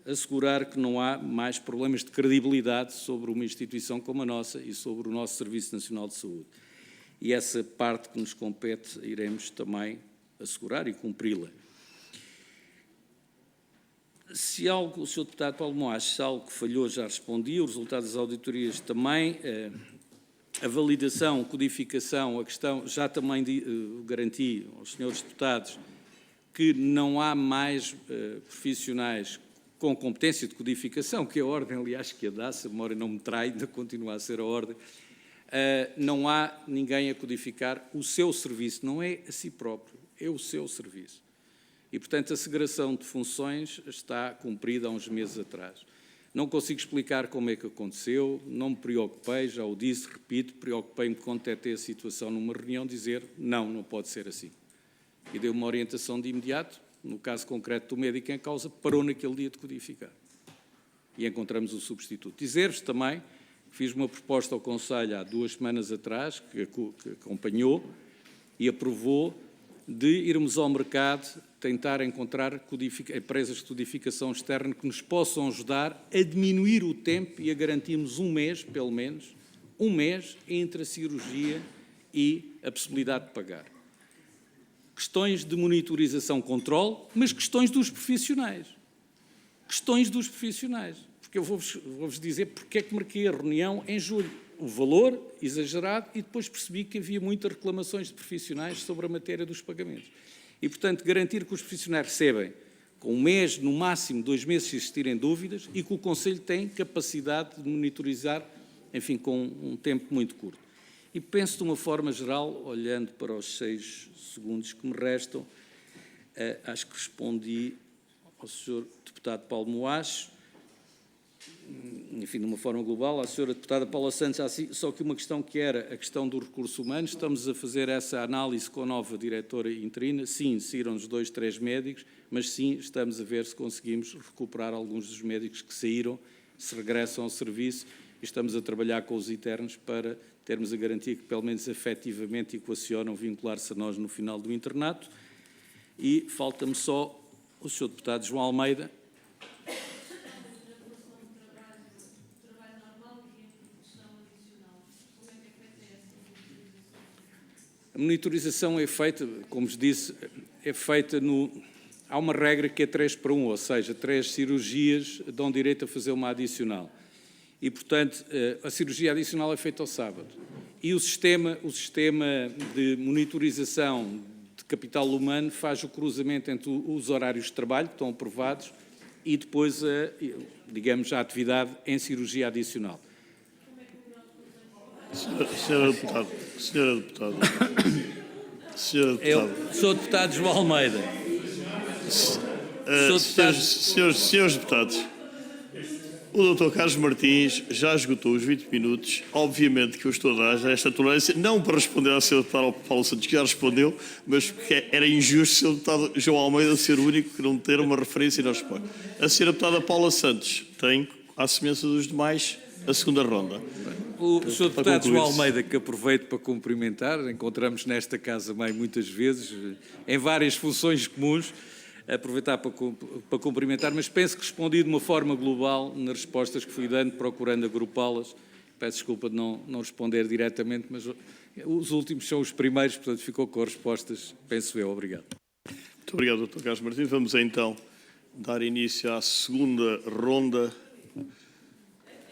assegurar que não há mais problemas de credibilidade sobre uma instituição como a nossa e sobre o nosso Serviço Nacional de Saúde. E essa parte que nos compete iremos também assegurar e cumpri-la. Se algo, o Sr. Deputado Paulo Moás, se algo que falhou já respondi, os resultados das auditorias também, a validação, codificação, a questão, já também garanti aos senhores deputados que não há mais profissionais com competência de codificação, que a Ordem, aliás, que a dá, se a memória não me trai, ainda continua a ser a Ordem, não há ninguém a codificar o seu serviço, não é a si próprio, é o seu serviço. E, portanto, a segregação de funções está cumprida há uns meses atrás. Não consigo explicar como é que aconteceu, não me preocupei, já o disse, repito, preocupei-me quando detectei a situação numa reunião, dizer não pode ser assim. E deu uma orientação de imediato, no caso concreto do médico em causa, parou naquele dia de codificar. E encontramos o substituto. Dizer-vos também que fiz uma proposta ao Conselho há 2 semanas atrás, que acompanhou e aprovou, de irmos ao mercado tentar encontrar empresas de codificação externa que nos possam ajudar a diminuir o tempo e a garantirmos 1 mês, pelo menos, 1 mês entre a cirurgia e a possibilidade de pagar. Questões de monitorização, controle, mas questões dos profissionais. Questões dos profissionais. Porque eu vou-vos dizer porque é que marquei a reunião em julho. O valor exagerado e depois percebi que havia muitas reclamações de profissionais sobre a matéria dos pagamentos. E, portanto, garantir que os profissionais recebem com 1 mês, no máximo 2 meses, se existirem dúvidas, e que o Conselho tem capacidade de monitorizar, enfim, com um tempo muito curto. E penso de uma forma geral, olhando para os 6 segundos que me restam, acho que respondi ao Sr. Deputado Paulo Moacho, enfim, de uma forma global, à Sra. Deputada Paula Santos, só que uma questão que era a questão do recurso humano. Estamos a fazer essa análise com a nova diretora interina. Sim, saíram-nos 2, 3 médicos, mas sim, estamos a ver se conseguimos recuperar alguns dos médicos que saíram, se regressam ao serviço, e estamos a trabalhar com os internos para termos a garantia que, pelo menos, efetivamente equacionam vincular-se a nós no final do internato. E falta-me só o Sr. Deputado João Almeida. A monitorização é feita, como vos disse, é feita há uma regra que é 3 para 1, ou seja, 3 cirurgias dão direito a fazer uma adicional. E, portanto, a cirurgia adicional é feita ao sábado. E o sistema de monitorização de capital humano faz o cruzamento entre os horários de trabalho, que estão aprovados, e depois, digamos, a atividade em cirurgia adicional.
Senhora Deputada.
Eu sou deputado João Almeida.
Senhores deputados, o Dr. Carlos Martins já esgotou os 20 minutos. Obviamente que eu estou a dar esta tolerância, não para responder ao Sr. Deputado Paulo Santos, que já respondeu, mas porque era injusto o Sr. Deputado João Almeida ser o único que não ter uma referência e não responde. A Sra. Deputada Paula Santos tem, à semelhança dos demais, a segunda ronda.
O Sr. Deputado João Almeida, que aproveito para cumprimentar, encontramos nesta casa mãe muitas vezes, em várias funções comuns, aproveitar para cumprimentar, mas penso que respondi de uma forma global nas respostas que fui dando, procurando agrupá-las. Peço desculpa de não responder diretamente, mas os últimos são os primeiros, portanto ficou com as respostas, penso eu. Obrigado.
Muito obrigado, Dr. Carlos Martins. Vamos então dar início à segunda ronda.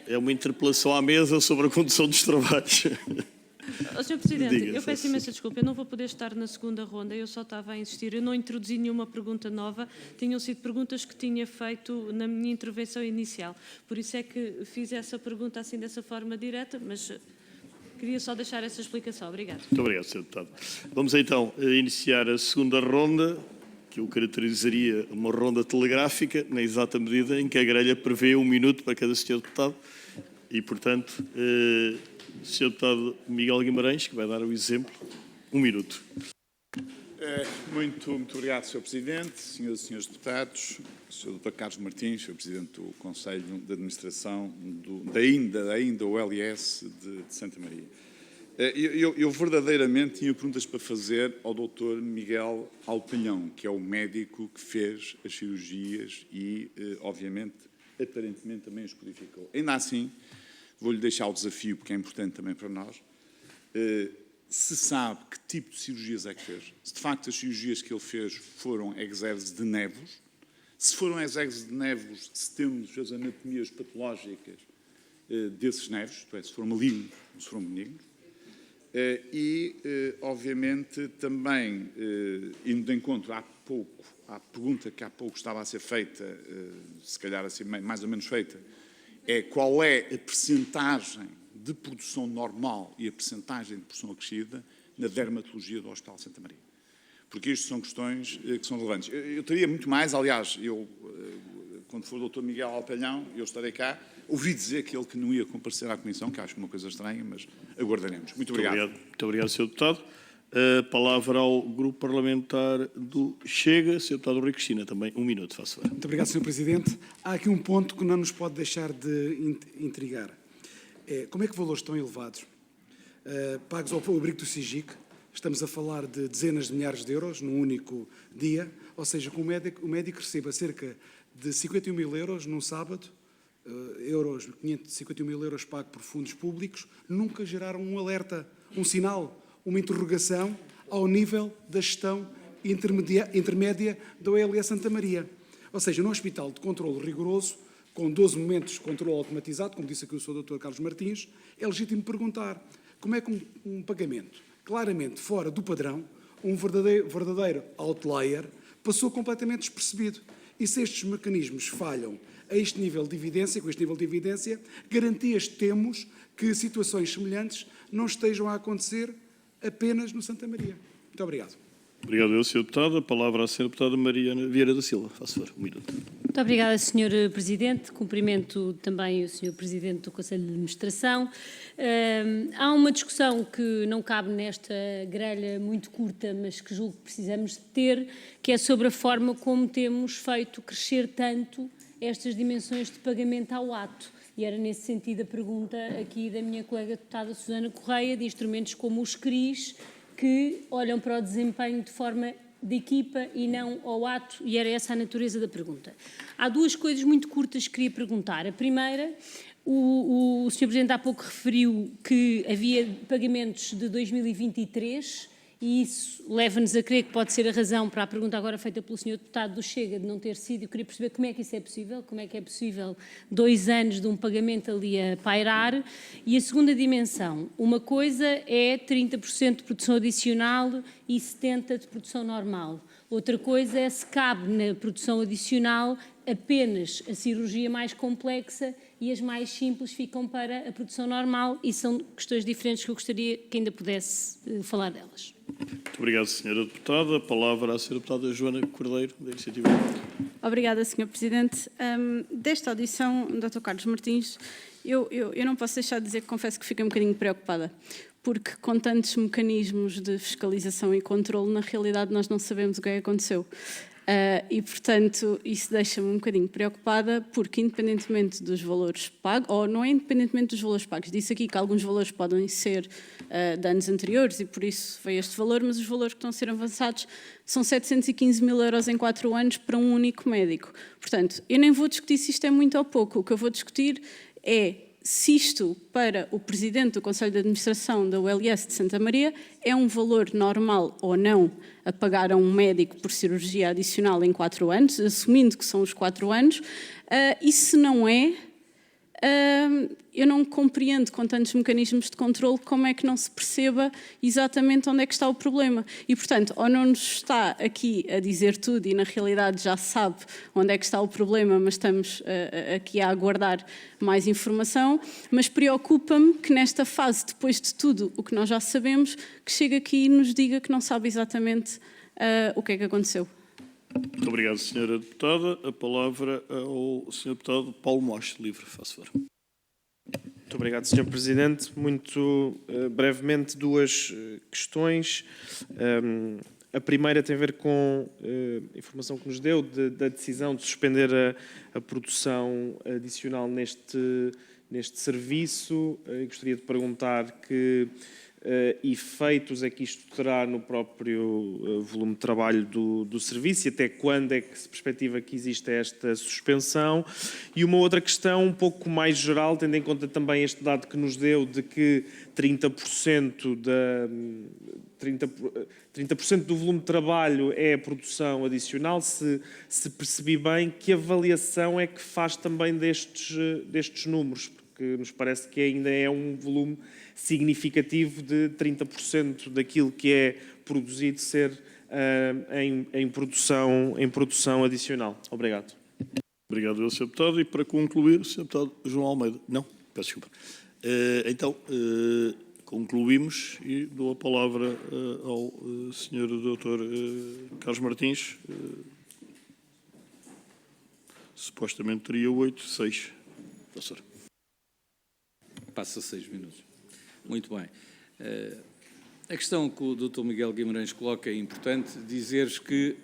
É uma interpelação à mesa sobre a condução dos trabalhos.
Sr. Presidente,
Diga,
eu peço imensa desculpa, eu não vou poder estar na segunda ronda, eu só estava a insistir, eu não introduzi nenhuma pergunta nova, tinham sido perguntas que tinha feito na minha intervenção inicial, por isso é que fiz essa pergunta assim dessa forma direta, mas queria só deixar essa explicação. Obrigada.
Muito obrigado, Sr. Deputado. Vamos então iniciar a segunda ronda, que eu caracterizaria uma ronda telegráfica, na exata medida em que a grelha prevê 1 minuto para cada Sr. Deputado e, portanto, Sr. Deputado Miguel Guimarães, que vai dar o exemplo, 1 minuto.
Muito obrigado, Sr. Presidente, senhoras e senhores deputados, Sr. Dr. Carlos Martins, Sr. Presidente do Conselho de Administração da OLS de Santa Maria. Eu verdadeiramente tinha perguntas para fazer ao Dr. Miguel Alpalhão, que é o médico que fez as cirurgias e, obviamente, aparentemente também as codificou. Ainda assim, vou-lhe deixar o desafio, porque é importante também para nós, se sabe que tipo de cirurgias é que fez. Se de facto as cirurgias que ele fez foram exéreses de nervos, se foram exéreses de nervos, se temos as anatomias patológicas desses nervos, isto é, se foram malignos ou se foram benignos, obviamente, também, indo de encontro à pergunta que há pouco estava a ser feita, se calhar assim mais ou menos feita, é qual é a percentagem de produção normal e a percentagem de produção acrescida na dermatologia do Hospital Santa Maria. Porque isto são questões que são relevantes. Eu teria muito mais, aliás, eu quando for o Dr. Miguel Altalhão, eu estarei cá. Ouvi dizer que ele que não ia comparecer à Comissão, que acho uma coisa estranha, mas aguardaremos. Muito obrigado.
Muito obrigado, Sr. Deputado. A palavra ao Grupo Parlamentar do Chega. Sr. Deputado Rui Cristina, também 1 minuto, faço favor.
Muito obrigado, Sr. Presidente. Há aqui um ponto que não nos pode deixar de intrigar. Como é que valores tão elevados, pagos ao abrigo do SIGIC, estamos a falar de dezenas de milhares de euros num único dia, ou seja, que o médico receba cerca de 51 mil euros num sábado, 551 mil euros pago por fundos públicos, nunca geraram um alerta, um sinal, uma interrogação ao nível da gestão intermédia da OLS Santa Maria. Ou seja, num hospital de controle rigoroso, com 12 momentos de controle automatizado, como disse aqui o Sr. Dr. Carlos Martins, é legítimo perguntar como é que um pagamento claramente fora do padrão, um verdadeiro outlier, passou completamente despercebido. E se estes mecanismos falham a este nível de evidência, com este nível de evidência, garantias temos que situações semelhantes não estejam a acontecer apenas no Santa Maria. Muito obrigado.
Obrigado, Sr. Deputado. A palavra à Sra. Deputada Mariana Vieira da Silva. Faço favor, 1 minuto.
Muito obrigada, Sr. Presidente. Cumprimento também o Sr. Presidente do Conselho de Administração. Há uma discussão que não cabe nesta grelha muito curta, mas que julgo que precisamos de ter, que é sobre a forma como temos feito crescer tanto estas dimensões de pagamento ao ato. E era nesse sentido a pergunta aqui da minha colega deputada Susana Correia, de instrumentos como os CRIs, que olham para o desempenho de forma de equipa e não ao ato, e era essa a natureza da pergunta. Há duas coisas muito curtas que queria perguntar. A primeira, o Sr. Presidente há pouco referiu que havia pagamentos de 2023 e isso leva-nos a crer que pode ser a razão para a pergunta agora feita pelo Sr. Deputado do Chega de não ter sido. Eu queria perceber como é que isso é possível, como é que é possível 2 anos de um pagamento ali a pairar. E a segunda dimensão, uma coisa é 30% de produção adicional e 70% de produção normal. Outra coisa é se cabe na produção adicional apenas a cirurgia mais complexa e as mais simples ficam para a produção normal, e são questões diferentes que eu gostaria que ainda pudesse falar delas.
Muito obrigado, Sra. Deputada. A palavra à Sra. Deputada Joana Cordeiro, da Iniciativa.
Obrigada, Sr. Presidente. Desta audição, Dr. Carlos Martins, eu não posso deixar de dizer que confesso que fiquei um bocadinho preocupada, porque com tantos mecanismos de fiscalização e controle, na realidade nós não sabemos o que é que aconteceu. E, portanto, isso deixa-me um bocadinho preocupada, porque independentemente dos valores pagos, ou não é independentemente dos valores pagos, disse aqui que alguns valores podem ser de anos anteriores e por isso veio este valor, mas os valores que estão a ser avançados são 715 mil euros em 4 anos para um único médico. Portanto, eu nem vou discutir se isto é muito ou pouco, o que eu vou discutir é se isto, para o Presidente do Conselho de Administração da ULS de Santa Maria, é um valor normal ou não a pagar a um médico por cirurgia adicional em 4 anos, assumindo que são os 4 anos, e se não é, eu não compreendo, com tantos mecanismos de controle, como é que não se perceba exatamente onde é que está o problema. E, portanto, ou não nos está aqui a dizer tudo e, na realidade, já sabe onde é que está o problema, mas estamos aqui a aguardar mais informação, mas preocupa-me que nesta fase, depois de tudo o que nós já sabemos, que chegue aqui e nos diga que não sabe exatamente o que é que aconteceu.
Muito obrigado, Sra. Deputada. A palavra ao Sr. Deputado Paulo Mocho, livre, faço favor.
Muito obrigado, Sr. Presidente. Muito brevemente, 2 questões. A primeira tem a ver com a informação que nos deu da decisão de suspender a produção adicional neste serviço. Gostaria de perguntar que efeitos é que isto terá no próprio volume de trabalho do serviço e até quando é que se perspectiva que existe esta suspensão. E uma outra questão um pouco mais geral, tendo em conta também este dado que nos deu de que 30% do volume de trabalho é a produção adicional, se percebi bem, que avaliação é que faz também destes números, porque nos parece que ainda é um volume significativo de 30% daquilo que é produzido ser em produção adicional. Obrigado.
Obrigado, Sr. Deputado. E para concluir, o Sr. Deputado João Almeida. Não, peço desculpa. Então, concluímos e dou a palavra ao Sr. Dr. Carlos Martins. supostamente teria 8, 6. Professor.
Passa 6 minutos. Muito bem. A questão que o Dr. Miguel Guimarães coloca é importante dizer-vos que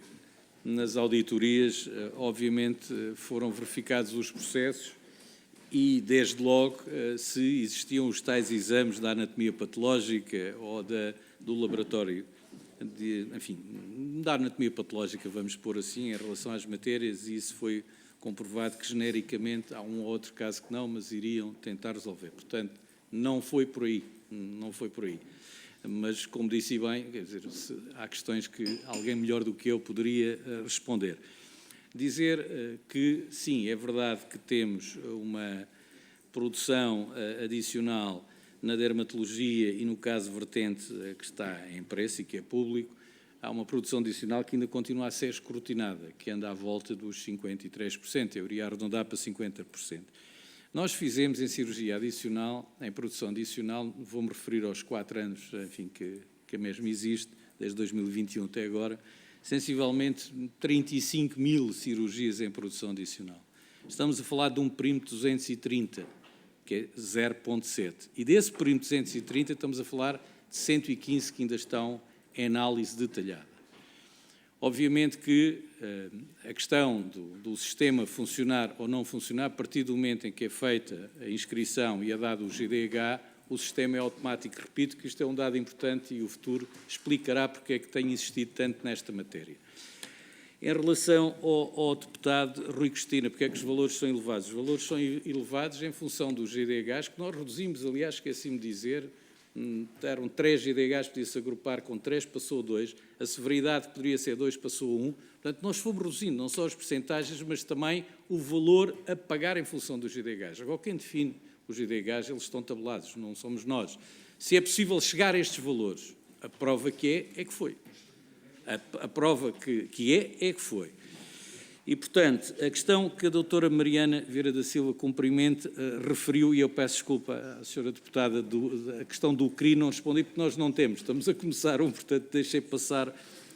nas auditorias, obviamente, foram verificados os processos e, desde logo, se existiam os tais exames da anatomia patológica ou do laboratório, enfim, da anatomia patológica, vamos pôr assim, em relação às matérias, e isso foi comprovado que, genericamente, há um ou outro caso que não, mas iriam tentar resolver. Portanto, não foi por aí, não foi por aí. Mas, como disse bem, quer dizer, há questões que alguém melhor do que eu poderia responder. Dizer que, sim, é verdade que temos uma produção adicional na dermatologia e, no caso vertente, que está em preço e que é público, há uma produção adicional que ainda continua a ser escrutinada, que anda à volta dos 53%, eu iria arredondar para 50%. Nós fizemos em cirurgia adicional, em produção adicional, vou-me referir aos 4 anos, enfim, que a mesma existe, desde 2021 até agora, sensivelmente 35 mil cirurgias em produção adicional. Estamos a falar de um perímetro 230, que é 0,7. E desse perímetro 230 estamos a falar de 115 que ainda estão em análise detalhada. Obviamente que a questão do sistema funcionar ou não funcionar, a partir do momento em que é feita a inscrição e é dado o GDH, o sistema é automático. Repito que isto é um dado importante e o futuro explicará porque é que tem existido tanto nesta matéria. Em relação ao deputado Rui Cristina, porque é que os valores são elevados? Os valores são elevados em função dos GDHs, que nós reduzimos, aliás, esqueci-me de dizer, eram 3 GDHs, podia-se agrupar com 3, passou a 2, a severidade poderia ser 2, passou a 1, portanto, nós fomos reduzindo não só as percentagens, mas também o valor a pagar em função dos GDHs. Agora, quem define os GDHs, eles estão tabelados, não somos nós. Se é possível chegar a estes valores, a prova que é que foi. A prova que é que foi. E, portanto, a questão que a doutora Mariana Vieira da Silva cumprimente referiu, e eu peço desculpa à senhora deputada, a questão do CRI não respondi porque nós não temos. Estamos a começar portanto deixei passar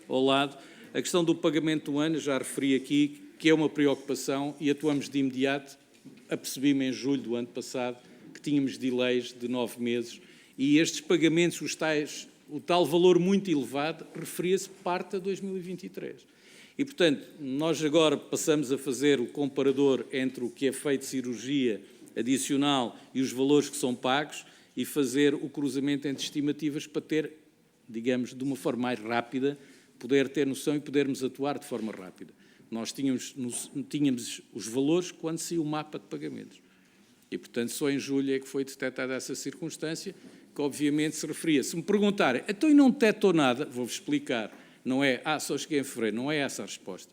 ao lado. A questão do pagamento do ano, já referi aqui, que é uma preocupação e atuamos de imediato. Apercebi-me em julho do ano passado que tínhamos delays de 9 meses e estes pagamentos, o tal valor muito elevado, referia-se parte a 2023. E, portanto, nós agora passamos a fazer o comparador entre o que é feito de cirurgia adicional e os valores que são pagos e fazer o cruzamento entre estimativas para ter, digamos, de uma forma mais rápida, poder ter noção e podermos atuar de forma rápida. Nós tínhamos os valores quando saiu o mapa de pagamentos. E, portanto, só em julho é que foi detectada essa circunstância, que obviamente se referia. Se me perguntarem, então e não detectou nada, vou-vos explicar. Não é, só cheguei em fevereiro, não é essa a resposta.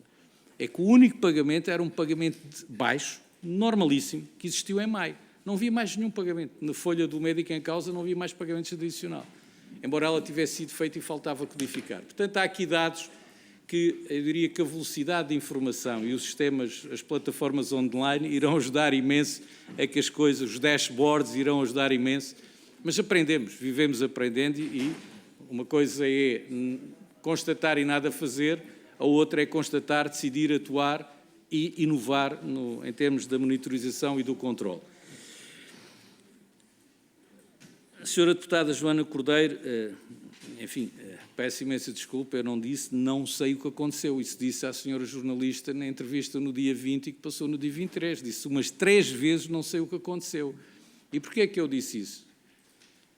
É que o único pagamento era um pagamento baixo, normalíssimo, que existiu em maio. Não havia mais nenhum pagamento. Na folha do médico em causa não havia mais pagamentos adicional. Embora ela tivesse sido feita e faltava codificar. Portanto, há aqui dados que eu diria que a velocidade de informação e os sistemas, as plataformas online irão ajudar imenso a que as coisas, os dashboards irão ajudar imenso. Mas aprendemos, vivemos aprendendo e uma coisa é constatar e nada fazer, a outra é constatar, decidir, atuar e inovar em termos da monitorização e do controle. A senhora deputada Joana Cordeiro, enfim, peço imensa desculpa, eu não disse, não sei o que aconteceu. Isso disse à senhora jornalista na entrevista no dia 20 e que passou no dia 23. Disse umas 3 vezes não sei o que aconteceu. E porquê é que eu disse isso?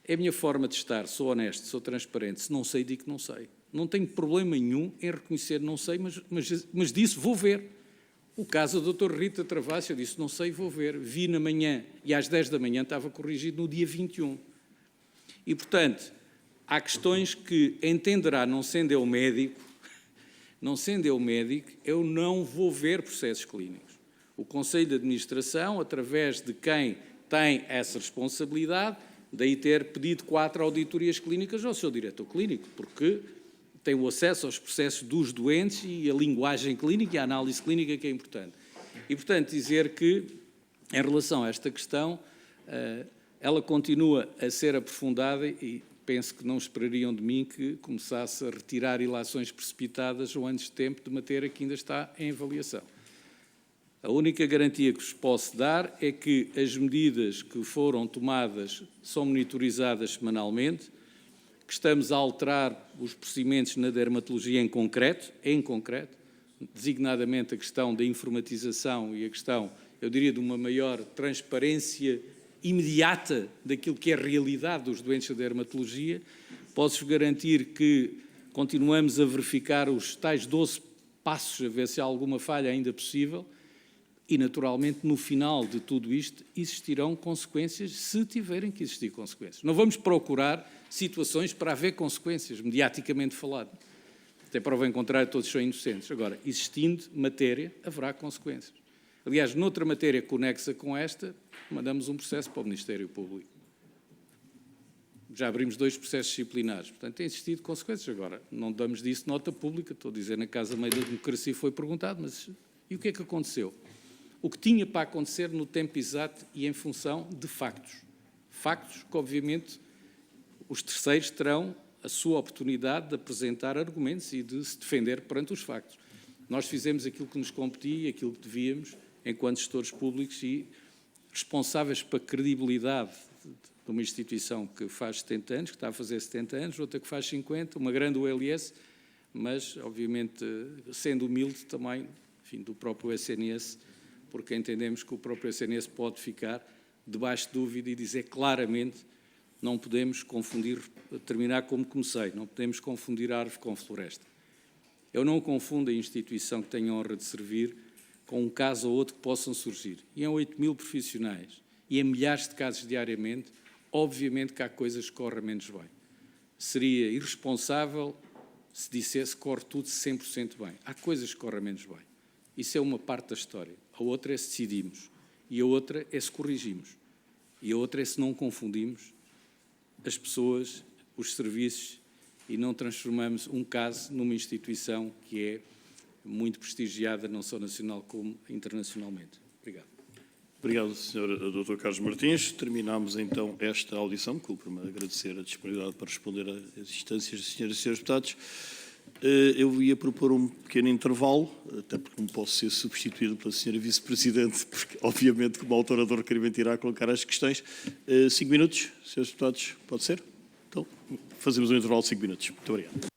É a minha forma de estar, sou honesto, sou transparente. Se não sei, digo que não sei. Não tenho problema nenhum em reconhecer não sei, mas disse vou ver. O caso da doutora Rita Travassos, eu disse não sei, vou ver. Vi na manhã e às 10 da manhã estava corrigido no dia 21. E, portanto, há questões que entenderá, não sendo eu médico, eu não vou ver processos clínicos. O Conselho de Administração, através de quem tem essa responsabilidade, daí ter pedido 4 auditorias clínicas ao seu diretor clínico, porque tem o acesso aos processos dos doentes e a linguagem clínica e a análise clínica que é importante. E, portanto, dizer que, em relação a esta questão, ela continua a ser aprofundada e penso que não esperariam de mim que começasse a retirar ilações precipitadas ou antes de tempo de matéria que ainda está em avaliação. A única garantia que vos posso dar é que as medidas que foram tomadas são monitorizadas semanalmente, que estamos a alterar os procedimentos na dermatologia em concreto, designadamente a questão da informatização e a questão, eu diria, de uma maior transparência imediata daquilo que é a realidade dos doentes da dermatologia. Posso-vos garantir que continuamos a verificar os tais 12 passos, a ver se há alguma falha ainda possível, e, naturalmente, no final de tudo isto, existirão consequências, se tiverem que existir consequências. Não vamos procurar situações para haver consequências, mediaticamente falado. Até prova em contrário, todos são inocentes. Agora, existindo matéria, haverá consequências. Aliás, noutra matéria conexa com esta, mandamos um processo para o Ministério Público. Já abrimos 2 processos disciplinares. Portanto, tem existido consequências. Agora, não damos disso nota pública. Estou a dizer, na Casa Meio da Democracia foi perguntado, mas e o que é que aconteceu? O que tinha para acontecer no tempo exato e em função de factos. Factos que, obviamente, os terceiros terão a sua oportunidade de apresentar argumentos e de se defender perante os factos. Nós fizemos aquilo que nos competia e aquilo que devíamos, enquanto gestores públicos e responsáveis para a credibilidade de uma instituição que faz 70 anos, que está a fazer 70 anos, outra que faz 50, uma grande OLS, mas, obviamente, sendo humilde também, enfim, do próprio SNS, porque entendemos que o próprio SNS pode ficar debaixo de dúvida e dizer claramente: não podemos confundir, terminar como comecei, não podemos confundir árvore com floresta. Eu não confundo a instituição que tenho a honra de servir com um caso ou outro que possam surgir. E em 8.000 profissionais e em milhares de casos diariamente, obviamente que há coisas que correm menos bem. Seria irresponsável se dissesse que corre tudo 100% bem. Há coisas que correm menos bem. Isso é uma parte da história. A outra é se decidimos. E a outra é se corrigimos. E a outra é se não confundimos as pessoas, os serviços, e não transformamos um caso numa instituição que é muito prestigiada, não só nacional como internacionalmente. Obrigado.
Obrigado, Sr. Dr. Carlos Martins. Terminamos então esta audição. Cumpre-me agradecer a disponibilidade para responder às instâncias das senhoras e senhores deputados. Eu ia propor um pequeno intervalo, até porque não posso ser substituído pela senhora Vice-Presidente, porque obviamente como autora do requerimento irá colocar as questões. 5 minutos, senhores deputados, pode ser? Então, fazemos um intervalo de 5 minutos. Muito obrigado.